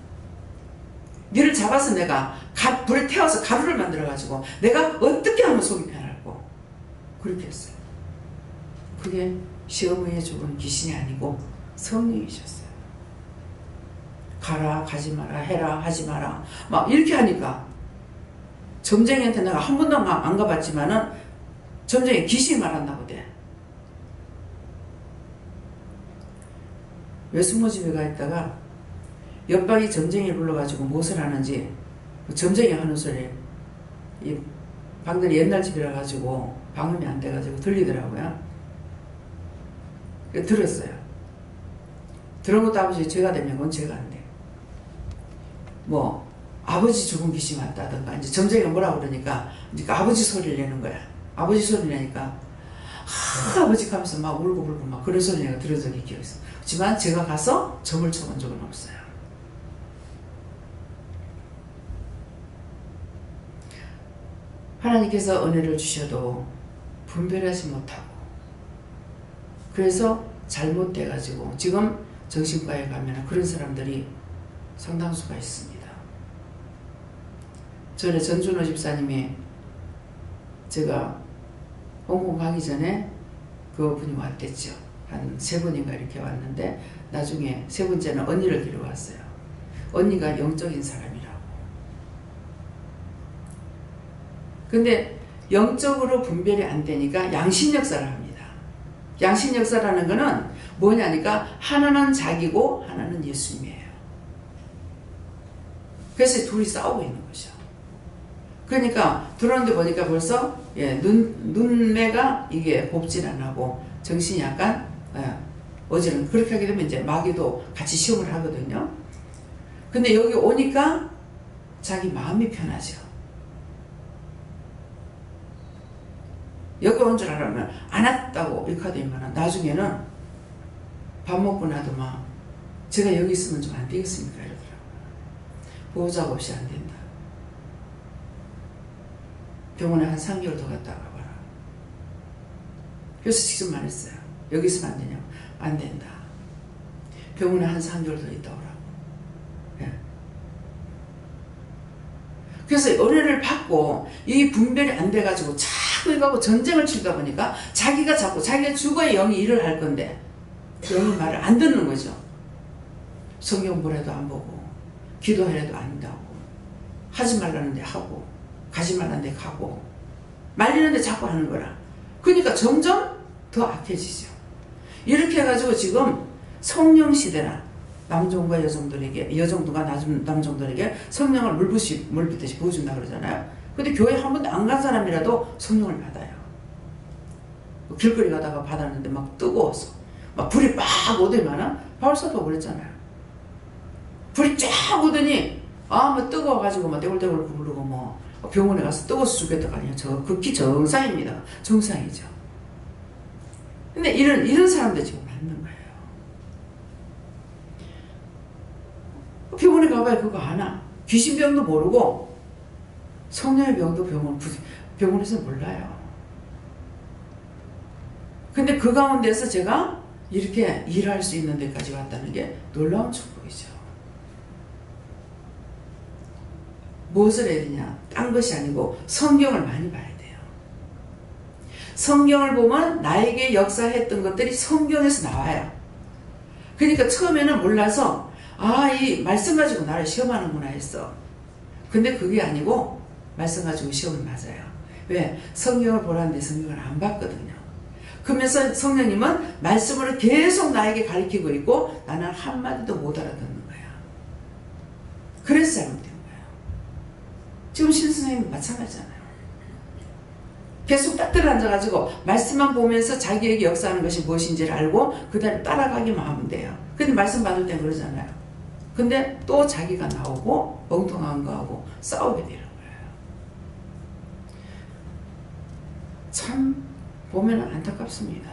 너를 잡아서 내가 불에 태워서 가루를 만들어가지고 내가 어떻게 하면 속이 편할고 그렇게 했어요. 그게 시어머니의 죽은 귀신이 아니고 성령이셨어요. 가라 가지 마라 해라 하지 마라 막 이렇게 하니까 점쟁이한테 내가 한 번도 안 가봤지만은 점쟁이 귀신이 말한다 보대. 외숙모집에 가 있다가 옆방이 점쟁이를 불러가지고 무엇을 하는지 점쟁이 하는 소리 이 방들이 옛날 집이라 가지고 방음이 안 돼가지고 들리더라고요. 들었어요. 들은 것도 아버지 죄가 되면 그건 죄가 안 돼. 뭐 아버지 죽은 귀신 왔다든가 이제 점쟁이가 뭐라고 그러니까 이제 아버지 소리를 내는 거야. 아버지 소리를 내니까 아버지 하면서 막 울고 불고 막 그런 소리 내가 들은 적이 기억이 있어. 하지만 제가 가서 점을 쳐본 적은 없어요. 하나님께서 은혜를 주셔도 분별하지 못하고 그래서 잘못돼가지고 지금 정신과에 가면 그런 사람들이 상당수가 있습니다. 전에 전준호 집사님이 제가 홍콩 가기 전에 그분이 왔댔죠. 한 3번인가 이렇게 왔는데 나중에 3번째는 언니를 데려왔어요. 언니가 영적인 사람이라고. 근데 영적으로 분별이 안 되니까 양심역사를 합니다. 양심역사라는 거는 뭐냐니까 하나는 자기고 하나는 예수님이에요. 그래서 둘이 싸우고 있는 거죠. 그러니까 들어오는데 보니까 벌써 눈매가 이게 곱질 안 하고 정신이 약간 어지러운. 그렇게 하게 되면 이제 마귀도 같이 시험을 하거든요. 근데 여기 오니까 자기 마음이 편하죠. 여기 온 줄 알았으면 안 왔다고 이렇게 되면 나중에는 밥 먹고 나도 막 제가 여기 있으면 좀 안 되겠습니까? 이러더라고요. 보호자가 없이 안 된다. 병원에 한 3개월 더 갔다 와봐라. 그래서 직접 말했어요. 여기 있으면 안 되냐고. 안 된다. 병원에 한 3개월 더 있다 오라고. 예. 그래서 은혜를 받고 이 분별이 안 돼가지고 자꾸 이거하고 전쟁을 치다 보니까 자기가 자꾸 자기가 죽어야 영이 일을 할 건데 영이 말을 안 듣는 거죠. 성경 보래도 안 보고 기도해도 안 한다고 하지 말라는데 하고 가지 말라는데 가고 말리는데 자꾸 하는 거라. 그러니까 점점 더 악해지죠. 이렇게 해가지고 지금 성령 시대라. 남종과 여종들에게, 여종들과 남종들에게 성령을 물붓듯이 부어준다 그러잖아요. 근데 교회 한 번도 안 간 사람이라도 성령을 받아요. 길거리 가다가 받았는데 막 뜨거워서 막 불이 빡 오더니만은 바울사도 그랬잖아요. 불이 쫙 오더니 뭐 뜨거워가지고 막 떼굴떼굴 부르고 뭐 병원에 가서 뜨거워서 죽겠다 거 아니에요. 저 극히 정상입니다. 정상이죠. 근데 이런 사람들 지금 맞는 거예요. 병원에 가봐야 그거 하나. 귀신병도 모르고 성령의 병도 병원에서 몰라요. 근데 그 가운데서 제가 이렇게 일할 수 있는 데까지 왔다는 게 놀라운 축복이죠. 무엇을 해야 되냐? 딴 것이 아니고 성경을 많이 봐야 돼요. 성경을 보면 나에게 역사했던 것들이 성경에서 나와요. 그러니까 처음에는 몰라서 이 말씀 가지고 나를 시험하는구나 했어. 근데 그게 아니고 말씀 가지고 시험을 맞아요. 왜? 성경을 보라는데 성경을 안 봤거든요. 그러면서 성령님은 말씀으로 계속 나에게 가르치고 있고 나는 한마디도 못 알아듣는 거야. 그래서 잘못된 거예요. 지금 신선생님도 마찬가지잖아요. 계속 딱 들어앉아가지고 말씀만 보면서 자기에게 역사하는 것이 무엇인지를 알고 그대로 따라가기만 하면 돼요. 근데 말씀 받을 땐 그러잖아요. 근데 또 자기가 나오고 엉뚱한 거하고 싸우게 되는 거예요. 참 보면 안타깝습니다.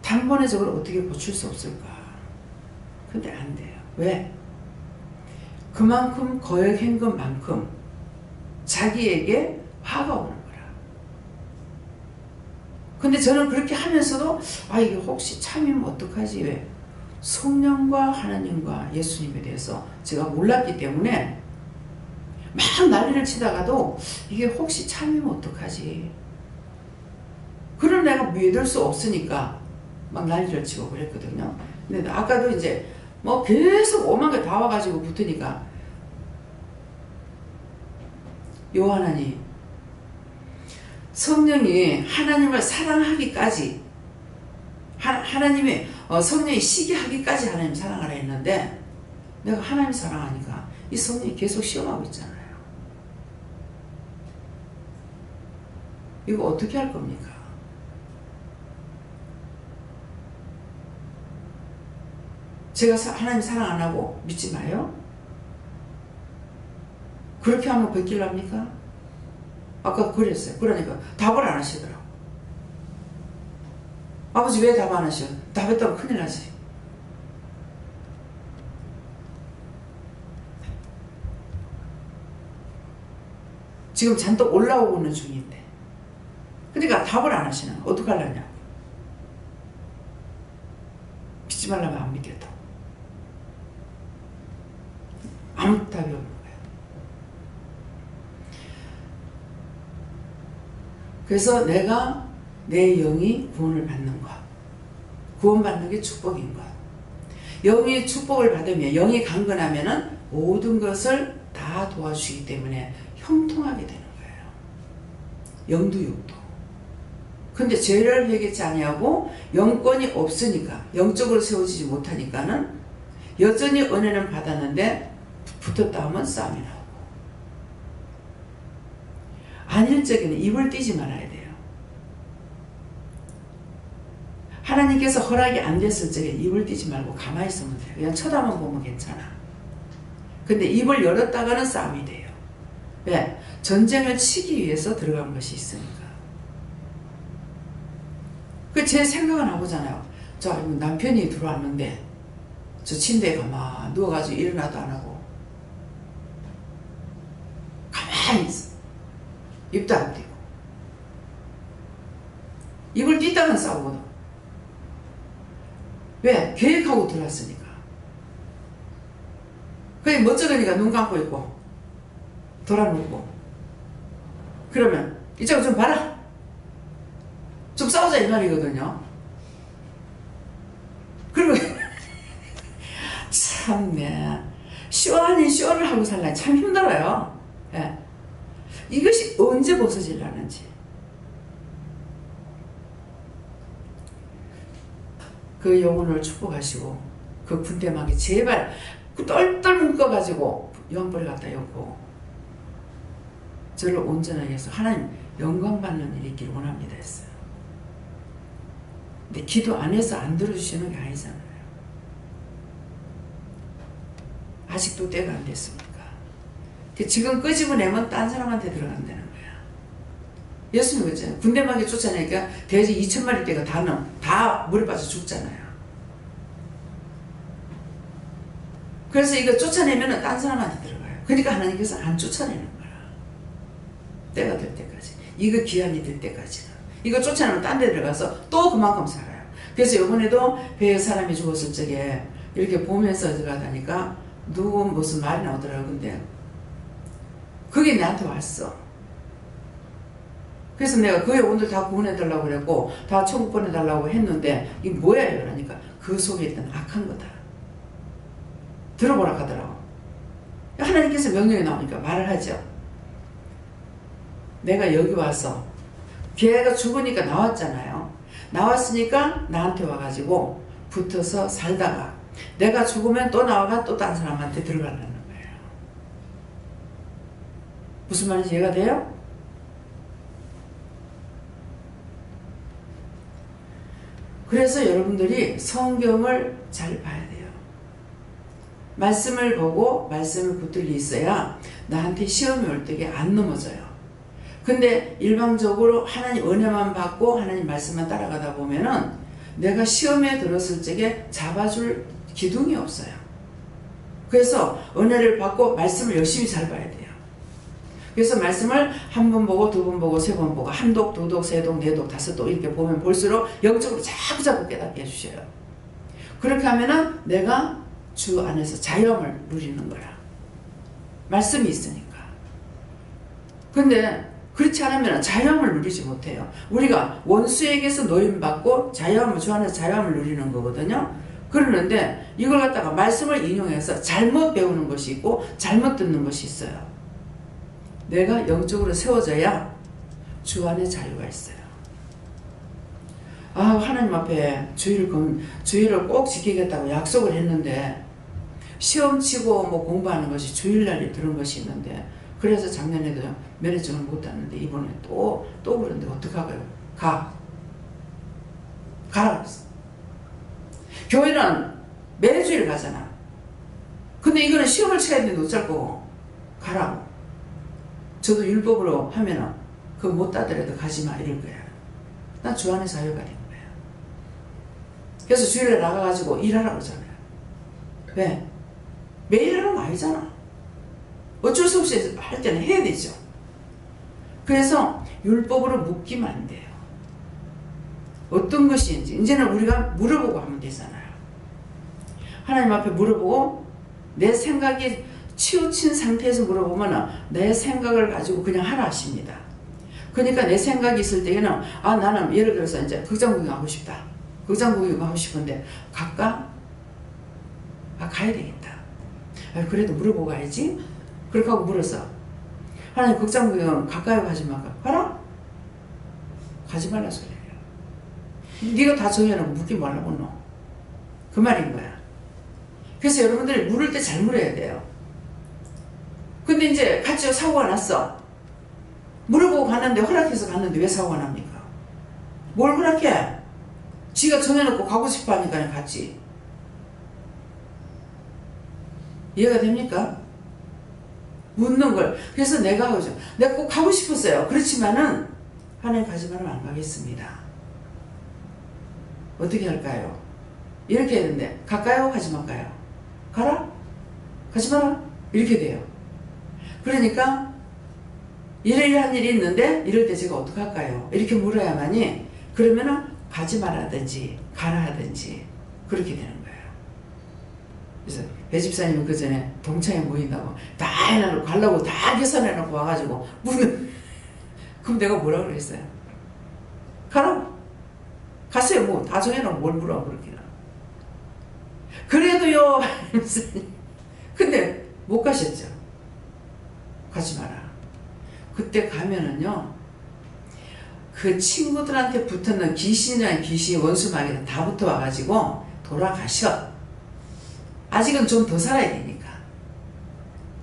단번에 저걸 어떻게 고칠 수 없을까? 근데 안 돼요. 왜? 그만큼 거역한 것만큼 자기에게 화가 오는 거라. 근데 저는 그렇게 하면서도 이게 혹시 참이면 어떡하지? 왜? 성령과 하나님과 예수님에 대해서 제가 몰랐기 때문에 막 난리를 치다가도 이게 혹시 참이면 어떡하지? 그런 내가 믿을 수 없으니까 막 난리를 치고 그랬거든요. 근데 아까도 이제 뭐 계속 오만 개 다 와가지고 붙으니까 요한하니 성령이 하나님을 사랑하기까지 하나님의 성령이 시기하기까지 하나님 사랑하라 했는데 내가 하나님 사랑하니까 이 성령이 계속 시험하고 있잖아요. 이거 어떻게 할 겁니까? 제가 하나님 사랑 안 하고 믿지 마요? 그렇게 하면 베낄랍니까? 아까 그랬어요. 그러니까 답을 안 하시더라고. 아버지 왜 답 안 하셔? 답했다고 큰일 나지. 지금 잔뜩 올라오고 있는 중인데. 그러니까 답을 안 하시나? 어떡하려냐? 믿지 말라면 안 믿겠다. 아무 답이 없는 거예요. 그래서 내가 내 영이 구원을 받는 것, 구원받는 게 축복인 것. 영이 축복을 받으면 영이 강건하면은 모든 것을 다 도와주시기 때문에 형통하게 되는 거예요. 영도 육도. 근데 죄를 회개치 아니하고 영권이 없으니까 영적으로 세워지지 못하니까는 여전히 은혜는 받았는데 붙었다 하면 싸움이 나오고 아닐 적에는 입을 띄지 말아야 돼요. 하나님께서 허락이 안 됐을 적에 입을 띄지 말고 가만히 있으면 돼요. 그냥 쳐다만 보면 괜찮아. 근데 입을 열었다가는 싸움이 돼요. 왜? 전쟁을 치기 위해서 들어간 것이 있으니까. 그 제 생각은 해보잖아요. 자, 남편이 들어왔는데 저 침대에 가만 누워가지고 일어나도 안 하고 가만히 있어. 입도 안 띄고. 입을 띄다면 싸우거든. 왜? 계획하고 들어왔으니까. 그게 멋쩍으니까 눈 감고 있고 돌아눕고 그러면 이쪽을 좀 봐라. 좀 싸우자 이 말이거든요. 그러면 참네 쇼 아닌 쇼를 하고 살려니 참 힘들어요. 예. 이것이 언제 벗어질라는지. 그 영혼을 축복하시고 그 군대막이 제발 똘똘 묶어가지고 영벌을 갖다 엮고 저를 온전하게 해서 하나님 영광 받는 일이 있기를 원합니다 했어요. 근데 기도 안 해서 안 들어주시는 게 아니잖아요. 아직도 때가 안 됐습니까? 지금 끄집어내면 딴 사람한테 들어간다는 거야. 예수님 그랬잖아요. 군대막이 쫓아내니까 돼지 2,000마리 떼가 다 물에 빠져 죽잖아요. 그래서 이거 쫓아내면 딴 사람한테 들어가요. 그러니까 하나님께서 안 쫓아내는 거야. 때가 될 때까지. 이거 기한이 될 때까지는. 이거 쫓아내면 딴 데 들어가서 또 그만큼 살아요. 그래서 이번에도 배에 사람이 죽었을 적에 이렇게 보면서 들어가다니까 누구 무슨 말이 나오더라고요. 근데 그게 내한테 왔어. 그래서 내가 그 영혼들 다 구원해달라고 그랬고 다 천국 보내달라고 했는데 이게 뭐야 이러니까 그 속에 있던 악한 거다. 들어보라 하더라고. 하나님께서 명령이 나오니까 말을 하죠. 내가 여기 와서 걔가 죽으니까 나왔잖아요. 나왔으니까 나한테 와가지고 붙어서 살다가 내가 죽으면 또 나와가 또 다른 사람한테 들어가려는 거예요. 무슨 말인지 이해가 돼요? 그래서 여러분들이 성경을 잘 봐야 돼요. 말씀을 보고 말씀을 붙들려 있어야 나한테 시험이 올 때에 안 넘어져요. 근데 일방적으로 하나님 은혜만 받고 하나님 말씀만 따라가다 보면은 내가 시험에 들었을 적에 잡아줄 기둥이 없어요. 그래서 은혜를 받고 말씀을 열심히 잘 봐야 돼요. 그래서 말씀을 한 번 보고 두 번 보고 세 번 보고 한 독, 두 독, 세 독, 네 독, 다섯 독 이렇게 보면 볼수록 영적으로 자꾸자꾸 깨닫게 해주셔요. 그렇게 하면은 내가 주 안에서 자유함을 누리는 거야. 말씀이 있으니까. 근데 그렇지 않으면 자유함을 누리지 못해요. 우리가 원수에게서 노임받고 자유함을 주 안에서 자유함을 누리는 거거든요. 그러는데 이걸 갖다가 말씀을 인용해서 잘못 배우는 것이 있고 잘못 듣는 것이 있어요. 내가 영적으로 세워져야 주 안에 자유가 있어요. 아, 하나님 앞에 주일을 꼭 지키겠다고 약속을 했는데 시험 치고 뭐 공부하는 것이 주일날에 들은 것이 있는데 그래서 작년에도 면회증을 못 땄는데 이번에 또 그런데 어떡하고요? 가라 그랬어. 교회는 매주일 가잖아. 근데 이거는 시험을 쳐야 되는데 어쩔 거고 가라고. 저도 율법으로 하면은 그거 못 따더라도 가지마 이럴 거야. 난 주 안에 자유가 된 거야. 그래서 주일에 나가가지고 일하라고 그러잖아요. 왜? 매일 하는 거 아니잖아. 어쩔 수 없이 할 때는 해야 되죠. 그래서 율법으로 묶이면 안 돼요. 어떤 것인지 이제는 우리가 물어보고 하면 되잖아요. 하나님 앞에 물어보고 내 생각이 치우친 상태에서 물어보면 내 생각을 가지고 그냥 하라 하십니다. 그러니까 내 생각이 있을 때에는 아 나는 예를 들어서 이제 극장 구경하고 싶다. 극장 구경하고 싶은데 갈까? 아 가야 되겠다. 아, 그래도 물어보고 가야지. 그렇게 하고 물었어. 하나님 극장 구경 가까이 가지 말까? 가라? 가지 말라 소리예요. 네가 다 정해놓고 묻기 말라고 너. 그 말인 거야. 그래서 여러분들이 물을 때 잘 물어야 돼요. 근데 이제 같이 사고가 났어. 물어보고 갔는데 허락해서 갔는데 왜 사고가 납니까? 뭘 허락해? 지가 정해놓고 가고 싶어 하니까 갔지. 이해가 됩니까? 묻는 걸. 그래서 내가 꼭 가고 싶었어요. 그렇지만은 하나님 가지 말면 안 가겠습니다. 어떻게 할까요? 이렇게 했는데 갈까요? 가지 말까요? 가라? 가지 마라? 이렇게 돼요. 그러니까 이러한 일이 있는데 이럴 때 제가 어떻게 할까요? 이렇게 물어야만이 그러면은 가지 말라든지 가라 하든지 그렇게 되는 거예요. 그래서 배 집사님은 그 전에 동창회 모인다고 다 해놓고 가려고 다 계산해놓고 와가지고 묻는. 그럼 내가 뭐라 그랬어요? 가라고. 갔어요. 뭐 다 정해놓고 뭘 물어 그렇게는. 그래도요. 근데 못 가셨죠. 가지 마라. 그때 가면은요. 그 친구들한테 붙었는 귀신이란 귀신 원수마귀는 다 붙어와가지고 돌아가셔. 아직은 좀 더 살아야 되니까.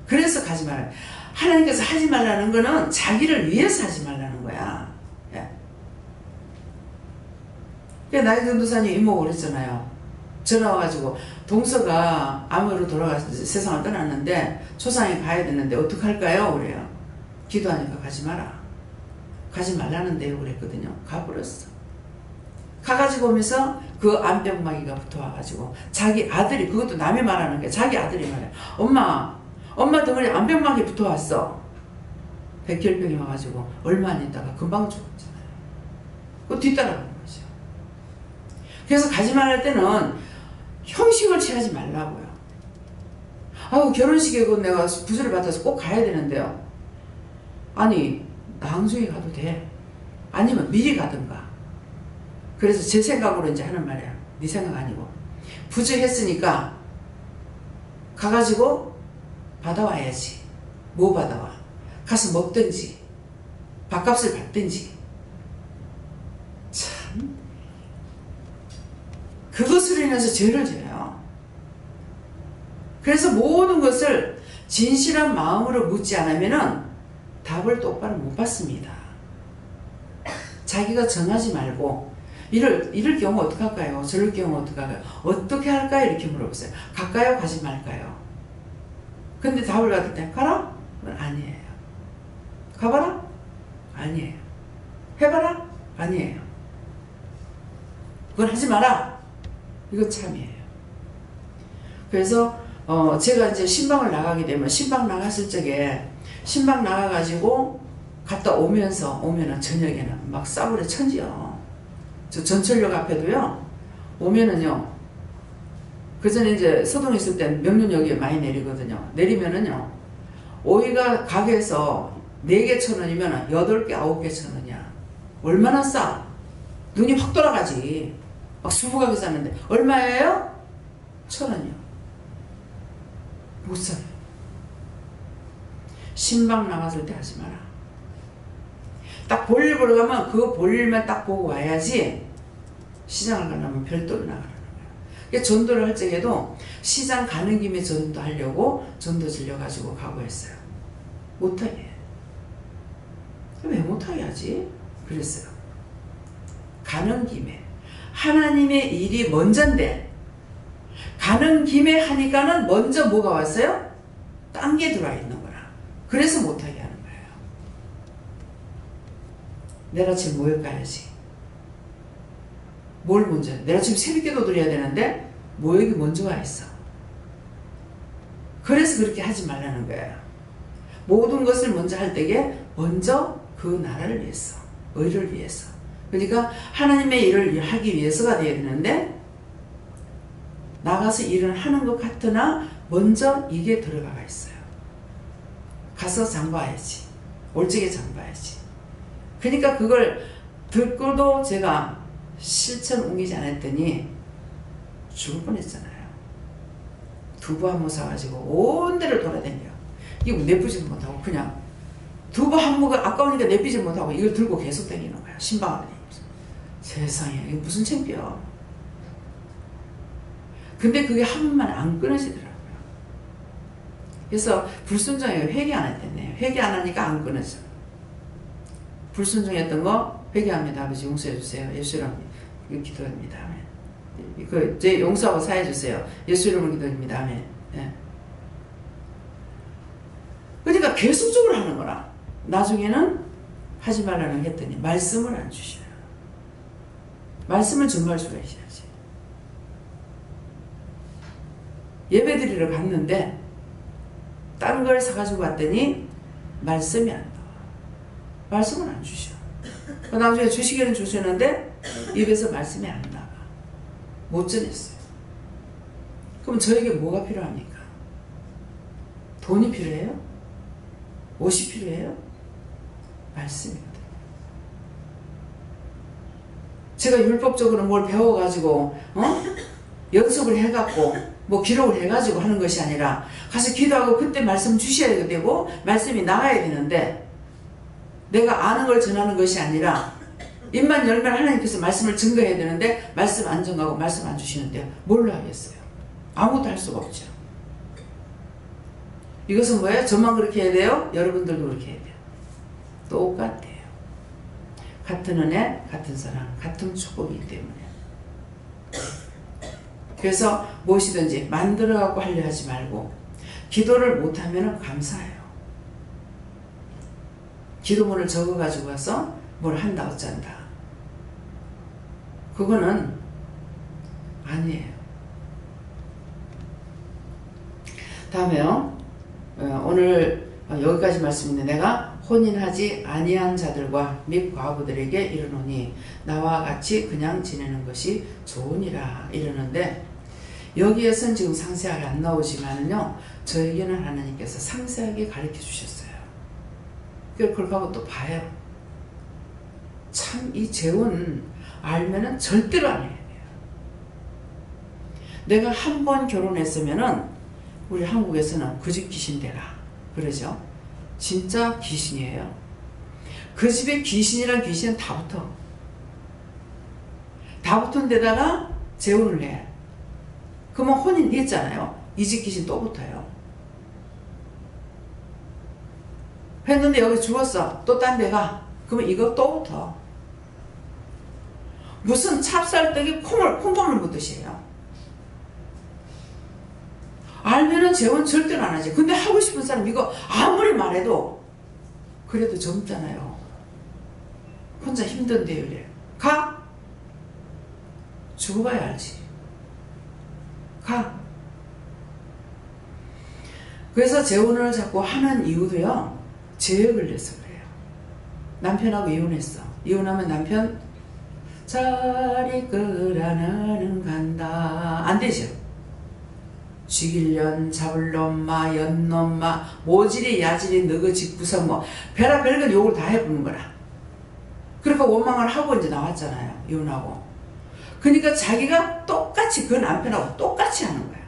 그래서 가지 말아요. 하나님께서 하지 말라는 거는 자기를 위해서 하지 말라는 거야. 예. 나이 전도사님 이모가 그랬잖아요. 전화 와가지고 동서가 암으로 돌아가서 세상을 떠났는데 초상에 가야 되는데 어떡할까요? 그래요. 기도하니까 가지 마라. 가지 말라는데요 그랬거든요. 가버렸어. 가가지고 오면서 그 암병마귀가 붙어와가지고 자기 아들이, 그것도 남이 말하는 게 자기 아들이 말해요. 엄마 덩어리 암병마귀 붙어왔어. 백혈병이 와가지고 얼마 안 있다가 금방 죽었잖아요. 그 뒤따라가는 거죠. 그래서 가지 말할 때는 형식을 취하지 말라고요. 아우 결혼식에 그 내가 부주를 받아서 꼭 가야 되는데요. 아니 나항중에 가도 돼. 아니면 미리 가든가. 그래서 제 생각으로 이제 하는 말이야. 네 생각 아니고. 부주했으니까 가가지고 받아와야지. 뭐 받아와? 가서 먹든지 밥값을 받든지. 참 그것으로 인해서 죄를 져요. 그래서 모든 것을 진실한 마음으로 묻지 않으면은 답을 똑바로 못 받습니다. 자기가 정하지 말고 이럴 경우 어떻게 할까요? 저럴 경우 어떻게 할까요? 어떻게 할까요? 이렇게 물어보세요. 갈까요? 가지 말까요? 근데 답을 받을 때 가라? 그건 아니에요. 가봐라? 아니에요. 해봐라? 아니에요. 그건 하지 마라? 이건 참이에요. 그래서 제가 이제 신방을 나가게 되면 신방 나갔을 적에 신방 나가가지고 갔다 오면은 저녁에는 막 싸구려 천지요. 저 전철역 앞에도요. 오면은요. 그 전에 이제 서동에 있을 땐 명륜역에 많이 내리거든요. 내리면은요. 오이가 가게에서 4개 1,000원이면 8개 9개 1,000원이야. 얼마나 싸? 눈이 확 돌아가지. 막 수북하게 쌌는데 얼마예요? 1,000원이요. 못 사요. 신방 나갔을 때 하지 마라. 딱 볼일 보러 가면 그 볼일만 딱 보고 와야지. 시장을 가려면 별도로 나가라는 거예요. 그러니까 전도를 할 적에도 시장 가는 김에 전도하려고 전도 질려가지고 가고 했어요. 못하게. 왜 못하게 하지? 그랬어요. 가는 김에. 하나님의 일이 먼저인데 가는 김에 하니까는 먼저 뭐가 왔어요? 딴 게 들어와 있는 거라. 그래서 못하게 하는 거예요. 내일 아침 모여 가야지. 뭘 먼저? 내일 아침 새벽기도 드려야 되는데 모욕이 먼저 와 있어. 그래서 그렇게 하지 말라는 거예요. 모든 것을 먼저 할 때에 먼저 그 나라를 위해서, 의를 위해서. 그러니까 하나님의 일을 하기 위해서가 되어야 되는데 나가서 일을 하는 것 같으나 먼저 이게 들어가 있어요. 가서 장 봐야지. 올적에 장 봐야지. 그러니까 그걸 듣고도 제가 실천 옮기지 않았더니 죽을 뻔했잖아요. 두부 한 모 사가지고 온 데를 돌아다녀. 이거 내쁘지도 못하고 그냥 두부 한 모가 아까우니까 내삐지 못하고 이걸 들고 계속 다니는 거야. 신방을 다니면서. 세상에 이게 무슨 창피야. 근데 그게 한 번만 안 끊어지더라고요. 그래서 불순종에 회개 안 했댔네요. 회개 안 하니까 안 끊어져. 불순종했던 거 회개합니다. 아버지 용서해 주세요. 예수 이름으로 기도합니다. 아멘. 제 용서하고 사해 주세요. 예수 이름으로 기도합니다. 아멘. 예. 그러니까 그러니까 계속적으로 하는 거라. 나중에는 하지 말라는 했더니 말씀을 안 주셔요. 말씀을 전갈 수가 있어야지. 예배드리러 갔는데 다른 걸 사가지고 왔더니 말씀이 안 나와. 말씀을 안 주셔. 나중에 주시기는 주셨는데 입에서 말씀이 안 나가. 못 전했어요. 그럼 저에게 뭐가 필요합니까? 돈이 필요해요? 옷이 필요해요? 말씀입니다. 제가 율법적으로 뭘 배워가지고 연습을 해갖고 뭐 기록을 해가지고 하는 것이 아니라 가서 기도하고 그때 말씀 주셔야 되고 말씀이 나가야 되는데 내가 아는 걸 전하는 것이 아니라 입만 열면 하나님께서 말씀을 증거해야 되는데 말씀 안 증거하고 말씀 안 주시는데 뭘로 하겠어요? 아무것도 할 수가 없죠. 이것은 뭐예요? 저만 그렇게 해야 돼요? 여러분들도 그렇게 해야 돼요. 똑같아요. 같은 은혜, 같은 사랑, 같은 축복이기 때문에. 그래서 무엇이든지 만들어갖고 하려 하지 말고 기도를 못하면 감사해요. 기도문을 적어가지고 와서 뭘 한다 어쩐다. 그거는 아니에요. 다음에요. 오늘 여기까지 말씀인데 내가 혼인하지 아니한 자들과 및 과부들에게 이르노니 나와 같이 그냥 지내는 것이 좋으니라 이러는데 여기에서는 지금 상세하게 안 나오지만은요 저에게는 하나님께서 상세하게 가르쳐 주셨어요. 그걸 하고 또 봐요. 참 이 재혼 알면은 절대로 안 해야 돼요. 내가 한 번 결혼했으면은 우리 한국에서는 그 집 귀신 되라 그러죠. 진짜 귀신이에요. 그 집에 귀신이란 귀신은 다 붙어. 다 붙은 데다가 재혼을 해. 그러면 혼인 했잖아요. 이 집 귀신 또 붙어요. 했는데 여기 죽었어. 또 딴 데 가. 그러면 이거 또 붙어. 무슨 찹쌀떡이 콩고물 묻듯이에요. 알면은 재혼 절대로 안 하지. 근데 하고 싶은 사람 이거 아무리 말해도 그래도 젊잖아요. 혼자 힘든데 이래. 가. 죽어봐야 알지. 가. 그래서 재혼을 자꾸 하는 이유도요. 죄에 걸려서 그래요. 남편하고 이혼했어. 이혼하면 남편 자리 끄라 나는 간다. 안 되죠. 죽일년 잡을놈마 연놈마 모질이 야질이 너그지 구성 뭐 별아 별걸 욕을 다 해보는 거라. 그러니까 원망을 하고 이제 나왔잖아요. 이혼하고. 그러니까 자기가 똑같이 그 남편하고 똑같이 하는 거야.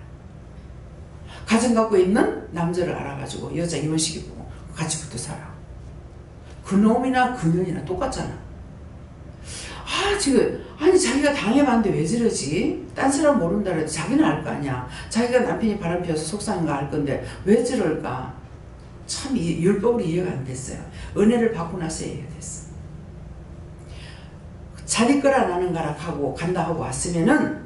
가정 갖고 있는 남자를 알아가지고 여자 이혼시키고 같이 붙어 살아. 그놈이나 그년이나 똑같잖아. 아 지금 아니 자기가 당해봤는데 왜 저러지? 딴 사람 모른다 그래도 자기는 알 거 아니야. 자기가 남편이 바람 피워서 속상한 거 알 건데 왜 저럴까? 참 율법으로 이해가 안 됐어요. 은혜를 받고 나서 이해가 됐어. 자기 거라 나는 거라 하고 간다 하고 왔으면은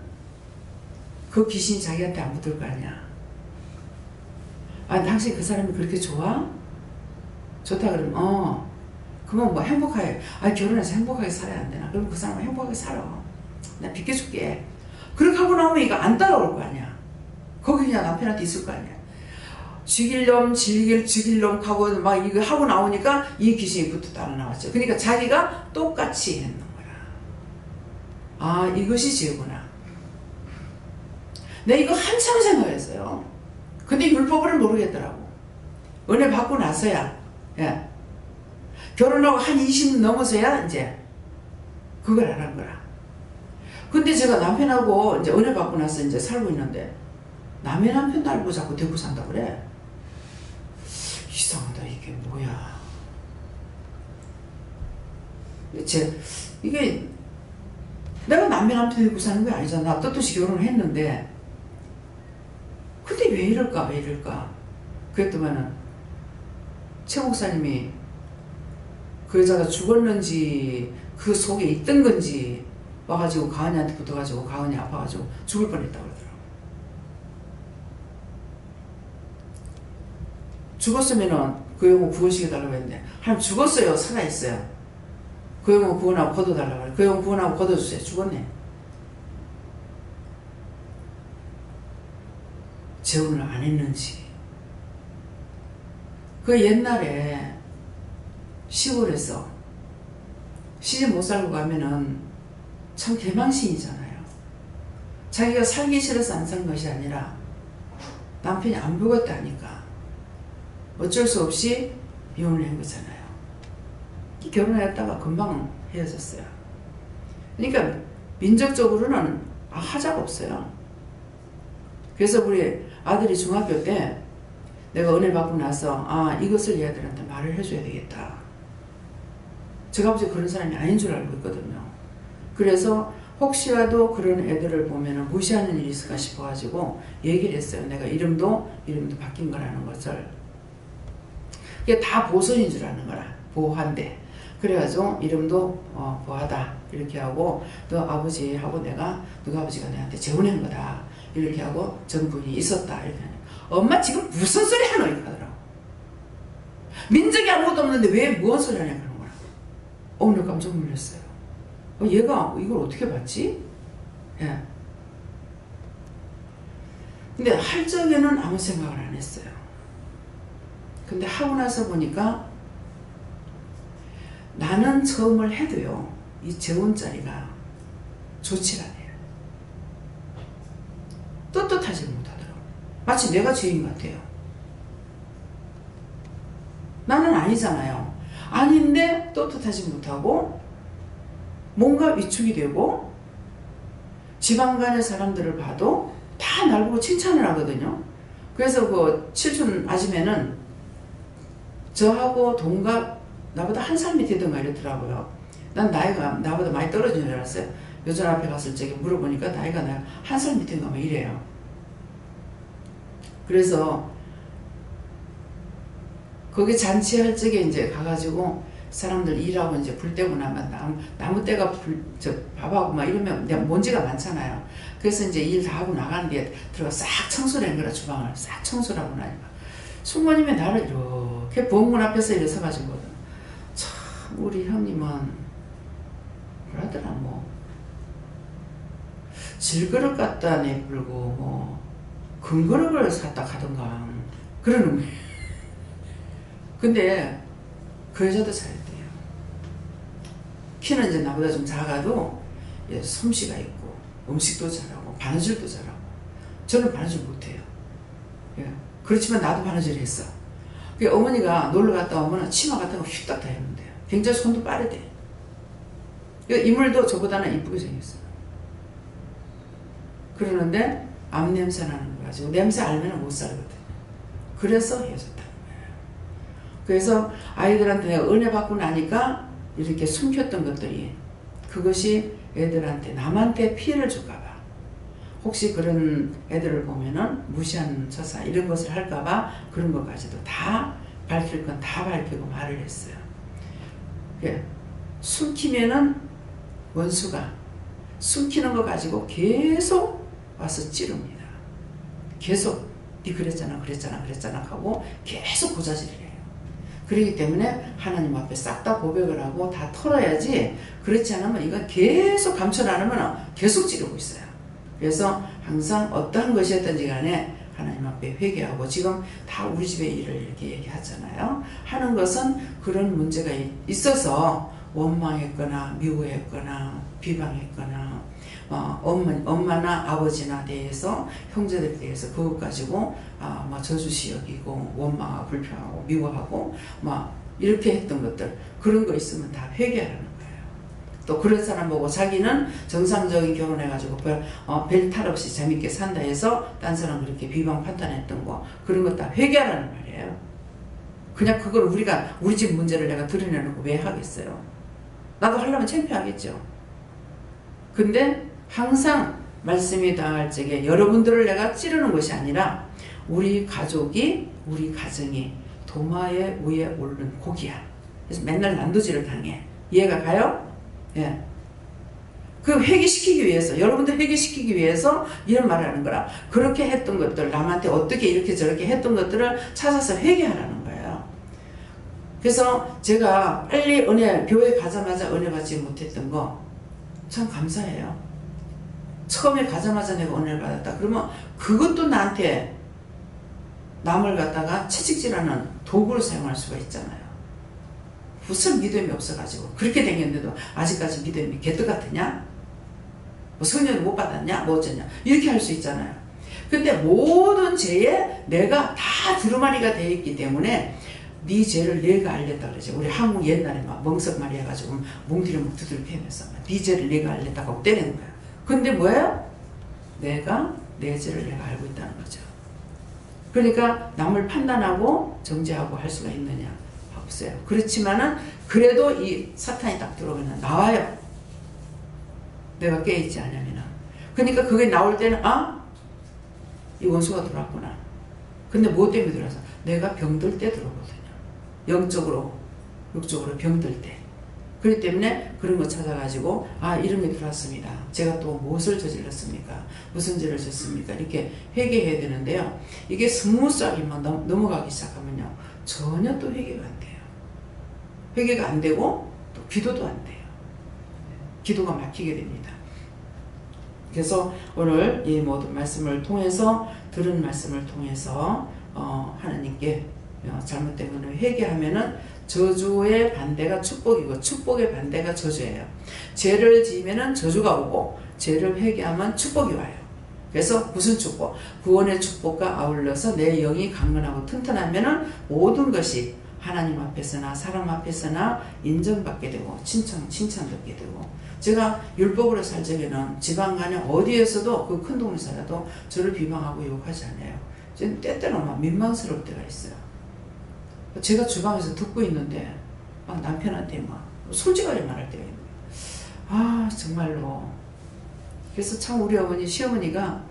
그 귀신이 자기한테 안 붙을 거 아니야. 아 당신 그 사람이 그렇게 좋아? 좋다 그러면 그러면 뭐 행복하게 결혼해서 행복하게 살아야 안 되나? 그럼 그 사람은 행복하게 살아. 나 비켜줄게. 그렇게 하고 나오면 이거 안 따라올 거 아니야. 거기 그냥 남편한테 있을 거 아니야. 죽일 놈 죽일 놈 하고 막 이거 하고 나오니까 이 귀신이 붙어 따라 나왔죠. 그러니까 자기가 똑같이 했는 거라. 아 이것이 죄구나. 내가 이거 한참 생각했어요. 근데 율법을 모르겠더라고. 은혜 받고 나서야 결혼하고 한 20 넘어서야 이제 그걸 안 한 거라. 근데 제가 남편하고 이제 은혜 받고 나서 이제 살고 있는데 남의 남편 달고 자꾸 데리고 산다 그래. 이상하다 이게 뭐야. 이게 내가 남의 남편 데리고 사는 게 아니잖아. 떳떳이 결혼을 했는데 근데 왜 이럴까 그랬더만은 최 목사님이 그 여자가 죽었는지 그 속에 있던 건지 와가지고 가은이한테 붙어가지고 가은이 아파가지고 죽을 뻔했다고 그러더라고. 죽었으면은 그 영혼 구원시켜달라고 했는데 하나님 죽었어요? 살아있어요? 그 영혼 구원하고 걷어달라고 그래. 그 영혼 구원하고 걷어주세요. 죽었네. 재혼을 안 했는지. 그 옛날에 시골에서 시집 못 살고 가면은 참 개망신이잖아요. 자기가 살기 싫어서 안 산 것이 아니라 남편이 안 보겠다니까 어쩔 수 없이 이혼을 한 거잖아요. 결혼했다가 금방 헤어졌어요. 그러니까 민족적으로는 하자가 없어요. 그래서 우리 아들이 중학교 때 내가 은혜 받고 나서 이것을 얘들한테 말을 해줘야 되겠다. 제가 아버지 그런 사람이 아닌 줄 알고 있거든요. 그래서 혹시라도 그런 애들을 보면 무시하는 일이 있을까 싶어가지고 얘기를 했어요. 내가 이름도 바뀐 거라는 것을. 그게 다 보선인 줄 아는 거라. 보한데. 그래가지고 이름도 보하다 이렇게 하고 너 아버지하고 내가 너가 아버지가 내한테 재혼한 거다 이렇게 하고 정부인이 있었다 이렇게 하니까 엄마 지금 무슨 소리 하노 이렇게 하더라고. 민족이 아무것도 없는데 왜 무슨 소리 하냐 그런 거라. 오늘 깜짝 놀랐어요. 얘가 이걸 어떻게 봤지? 예. 근데 할 적에는 아무 생각을 안 했어요. 근데 하고 나서 보니까 나는 처음을 해도요, 이 재혼자리가 좋지 않아요. 떳떳하지 못하더라고. 마치 내가 죄인 같아요. 나는 아니잖아요. 아닌데 떳떳하지 못하고 뭔가 위축이 되고 지방간의 사람들을 봐도 다 날 보고 칭찬을 하거든요. 그래서 그 칠촌 아줌매는 저하고 동갑 나보다 한 살 밑이던가 이랬더라고요. 난 나이가 나보다 많이 떨어진 줄 알았어요. 여전 앞에 갔을 적에 물어보니까 나이가 내가 한 살 밑인가 막 이래요. 그래서 거기 잔치할 적에 이제 가가지고 사람들 일하고 이제 불 떼고 나면 나무 떼가 밥하고 막 이러면 먼지가 많잖아요. 그래서 이제 일 다 하고 나가는 뒤에 들어가 싹 청소를 한 거라. 주방을 싹 청소를 하고 나니까 숙모님이 나를 이렇게 부엌문 앞에서 이래 서가지고 참 우리 형님은 뭐라더라 뭐 질그릇 갖다 내불고 뭐 금그릇을 샀다 가던가 그러는 거예요. 근데 그 여자도 잘했대요. 키는 이제 나보다 좀 작아도 솜씨가 있고 음식도 잘하고 바느질도 잘하고. 저는 바느질 못해요. 예. 그렇지만 나도 바느질을 했어. 어머니가 놀러 갔다 오면 치마 같은 거 휘딱 다 해놓으면 돼요. 굉장히 손도 빠르대. 인물도 저보다는 이쁘게 생겼어요. 그러는데 암냄새 나는 거 가지고 냄새 알면 못 살거든요. 그래서 헤어졌다는 거예요. 그래서 아이들한테 내가 은혜 받고 나니까 이렇게 숨겼던 것들이 그것이 애들한테 남한테 피해를 줄까봐 혹시 그런 애들을 보면은 무시하는 처사 이런 것을 할까봐 그런 것까지도 다 밝힐 건 다 밝히고 말을 했어요. 예. 숨기면은 원수가 숨기는 거 가지고 계속 와서 찌릅니다. 계속 네 그랬잖아 하고 계속 고자질을 해요. 그렇기 때문에 하나님 앞에 싹 다 고백을 하고 다 털어야지. 그렇지 않으면 이건 계속 감춰 놔놓으면 계속 찌르고 있어요. 그래서 항상 어떠한 것이었든지 간에 하나님 앞에 회개하고 지금 다 우리 집의 일을 이렇게 얘기하잖아요. 하는 것은 그런 문제가 있어서 원망했거나 미워했거나 비방했거나 엄마나 아버지나 대해서 형제들에 대해서 그것 가지고 저주시 여기고 원망하고 불평하고 미워하고 이렇게 했던 것들 그런 거 있으면 다 회개하라는 거예요. 또 그런 사람 보고 자기는 정상적인 결혼해가지고 별 탈 없이 재밌게 산다 해서 딴 사람 그렇게 비방 판단했던 거 그런 거 다 회개하라는 말이에요. 그냥 그걸 우리 집 문제를 내가 드러내놓고 왜 하겠어요. 나도 하려면 창피하겠죠. 근데 항상 말씀이 당할 적에 여러분들을 내가 찌르는 것이 아니라 우리 가족이 우리 가정이 도마에 위에 오르는 고기야. 그래서 맨날 난도질을 당해. 이해가 가요? 예. 그 회개시키기 위해서, 여러분들 회개시키기 위해서 이런 말을 하는 거라. 그렇게 했던 것들, 남한테 어떻게 이렇게 저렇게 했던 것들을 찾아서 회개하라는 거예요. 그래서 제가 빨리 교회 가자마자 은혜 받지 못했던 거 참 감사해요. 처음에 가자마자 내가 은혜를 받았다. 그러면 그것도 나한테 남을 갖다가 채찍질하는 도구로 사용할 수가 있잖아요. 무슨 믿음이 없어가지고 그렇게 생겼는데도 아직까지 믿음이 개떡 같으냐? 뭐 성령을 못 받았냐? 뭐 어쩌냐? 이렇게 할 수 있잖아요. 근데 모든 죄에 내가 다 두루마리가 되어 있기 때문에 네 죄를 내가 알렸다 그러지. 우리 한국 옛날에 막 멍석말이 해가지고 뭉티를 막 두드려 패면서 네 죄를 내가 알렸다고 때리는 거야. 근데 뭐예요? 내가 내 죄를 내가 알고 있다는 거죠. 그러니까 남을 판단하고 정죄하고 할 수가 있느냐? 없어요. 그렇지만은 그래도 이 사탄이 딱 들어오면 나와요. 내가 깨있지 않으면은. 그러니까 그게 나올 때는 이 원수가 들어왔구나. 근데 뭐 때문에 들어와서? 내가 병들 때 들어오거든요. 영적으로, 육적으로 병들 때. 그렇기 때문에 그런 거 찾아가지고 이런 게 들어왔습니다. 제가 또 무엇을 저질렀습니까? 무슨 죄를 졌습니까? 이렇게 회개해야 되는데요. 이게 스무스하게만 넘어가기 시작하면요. 전혀 또 회개가 안 돼요. 회개가 안 되고 또 기도도 안 돼요. 기도가 막히게 됩니다. 그래서 오늘 이 모든 말씀을 통해서 들은 말씀을 통해서 하나님께 잘못된 것을 회개하면은 저주의 반대가 축복이고 축복의 반대가 저주예요. 죄를 지으면은 저주가 오고 죄를 회개하면 축복이 와요. 그래서 무슨 축복? 구원의 축복과 아울러서 내 영이 강건하고 튼튼하면은 모든 것이 하나님 앞에서나 사람 앞에서나 인정받게 되고 칭찬받게 되고. 제가 율법으로 살 적에는 지방간에 어디에서도 그 큰 돈을 살아도 저를 비방하고 욕하지 않아요. 저는 때때로 막 민망스러울 때가 있어요. 제가 주방에서 듣고 있는데 막 남편한테 막 솔직하게 말할 때가 있는 정말로. 그래서 참 우리 어머니 시어머니가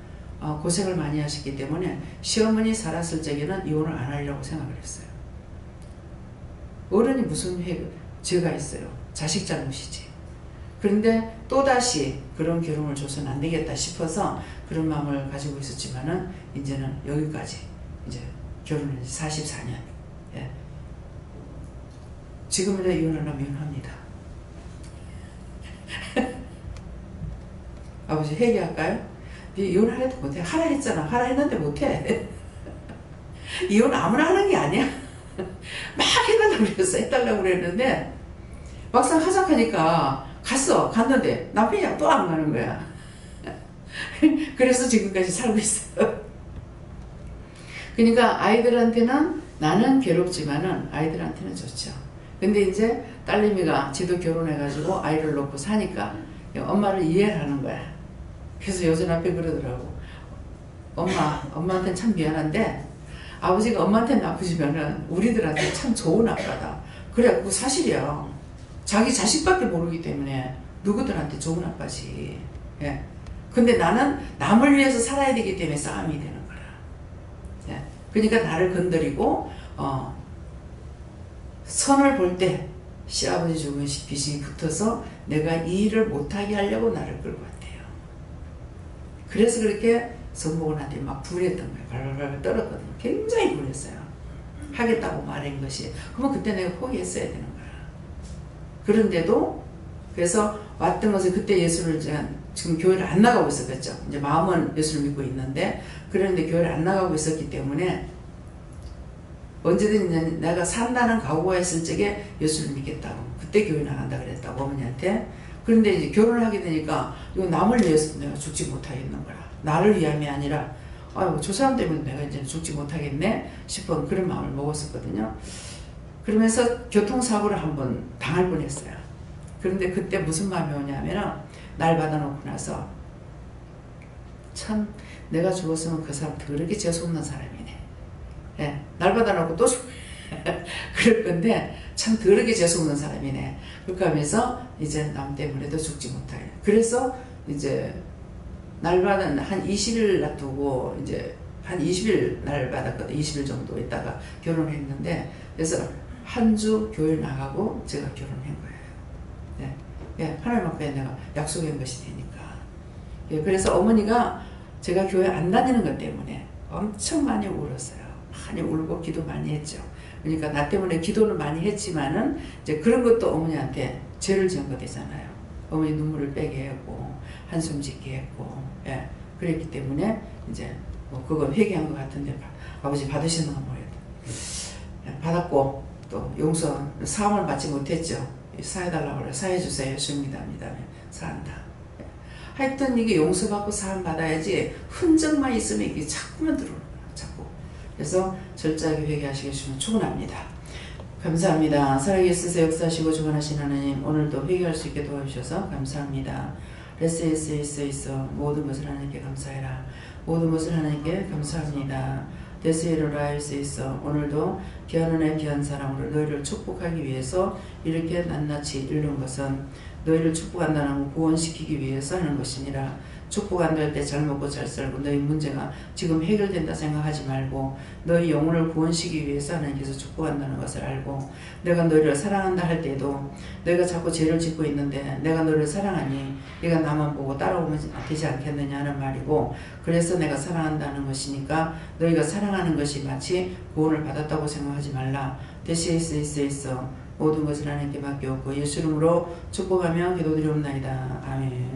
고생을 많이 하셨기 때문에 시어머니 살았을 적에는 이혼을 안 하려고 생각을 했어요. 어른이 무슨 죄가 있어요. 자식 잘못이지. 그런데 또다시 그런 결혼을 줘서는 안 되겠다 싶어서 그런 마음을 가지고 있었지만은 이제는 여기까지 이제 결혼은 44년. 예. 지금이라도 이혼하려면 이혼합니다. 아버지 회개할까요? 이혼하려도 못해. 하라 했잖아. 하라 했는데 못해. 이혼 아무나 하는 게 아니야. 막 해달라고 그랬어. 해달라고 그랬는데 막상 하자하니까 갔는데 남편이 또 안 가는 거야. 그래서 지금까지 살고 있어요. 그러니까 아이들한테는 나는 괴롭지만은 아이들한테는 좋죠. 근데 이제 딸내미가 지도 결혼해가지고 아이를 놓고 사니까 엄마를 이해를 하는 거야. 그래서 요즘 앞에 그러더라고. 엄마한테는 참 미안한데 아버지가 엄마한테는 나쁘지만은 우리들한테 참 좋은 아빠다. 그래, 그거 사실이야. 자기 자식밖에 모르기 때문에 누구들한테 좋은 아빠지. 예. 근데 나는 남을 위해서 살아야 되기 때문에 싸움이 되는 거라. 예. 그러니까 나를 건드리고 선을 볼 때 시아버지 죽은 빚이 붙어서 내가 이 일을 못하게 하려고 나를 끌고 왔대요. 그래서 그렇게 성복원한테 막 불했던 거예요. 발발발 떨었거든요. 굉장히 불했어요. 하겠다고 말한 것이. 그러면 그때 내가 포기했어야 되는 거야. 그런데도 그래서 왔던 것을 그때 예수를 지금 교회를 안 나가고 있었겠죠. 이제 마음은 예수를 믿고 있는데 그런데 교회를 안 나가고 있었기 때문에 언제든 내가 산다는 각오가 있을 적에 예수를 믿겠다고 그때 교회 나간다 그랬다고 어머니한테. 그런데 이제 결혼을 하게 되니까 이거 남을 위해서 내가 죽지 못하겠는 거라. 나를 위함이 아니라 저 사람 때문에 내가 이제 죽지 못하겠네 싶은 그런 마음을 먹었었거든요. 그러면서 교통사고를 한번 당할 뻔했어요. 그런데 그때 무슨 마음이 오냐면 날 받아놓고 나서 참 내가 죽었으면 그 사람 더럽게 재수없는 사람이네. 예, 날 받아놓고 또 그럴 건데 참 더럽게 재수없는 사람이네. 그렇게 하면서 이제 남 때문에도 죽지 못하게. 그래서 이제 날 받은 한 20일 놔두고 이제 한 20일 날 받았거든. 20일 정도 있다가 결혼을 했는데 그래서 한 주 교회 나가고 제가 결혼한 거예요. 네. 예, 하나님 앞에 내가 약속한 것이 되니까. 예, 그래서 어머니가 제가 교회 안 다니는 것 때문에 엄청 많이 울었어요. 많이 울고 기도 많이 했죠. 그러니까 나 때문에 기도는 많이 했지만은 이제 그런 것도 어머니한테 죄를 지은 거 되잖아요. 어머니 눈물을 빼게 했고 한숨 짓게 했고, 예, 그랬기 때문에 이제 뭐 그거 회개한 것 같은데 아버지 받으시는 건 뭐예요? 예, 받았고 또 용서 사함을 받지 못했죠. 사해달라고 그래. 사해주세요. 예수 믿답니다. 사한다. 예. 하여튼 이게 용서받고 사함 받아야지 흔적만 있으면 이게 자꾸만 들어오는 거야. 자꾸. 그래서 철저하게 회개하시길 주시면 축원합니다. 감사합니다. 살아계셔서 역사하시고 주관하신 하나님, 오늘도 회개할 수 있게 도와주셔서 감사합니다. 레스에서 모든 것을 하나님께 감사해라. 모든 것을 하나님께 감사합니다. 데스에로 라이스에서 오늘도 귀한 은혜 귀한 사랑으로 너희를 축복하기 위해서 이렇게 낱낱이 이룬 것은 너희를 축복한다는 구원시키기 위해서 하는 것이니라. 축복 안 될 때 잘 먹고 잘 살고 너희 문제가 지금 해결된다 생각하지 말고 너희 영혼을 구원시키기 위해서 하나님께서 축복한다는 것을 알고 내가 너희를 사랑한다 할 때도 너희가 자꾸 죄를 짓고 있는데 내가 너를 사랑하니 네가 나만 보고 따라오면 되지 않겠느냐 하는 말이고, 그래서 내가 사랑한다는 것이니까 너희가 사랑하는 것이 마치 구원을 받았다고 생각하지 말라. 대시에서 모든 것을 하나님께 맡겼고 예수 이름으로 축복하며 기도드리옵나이다. 아멘.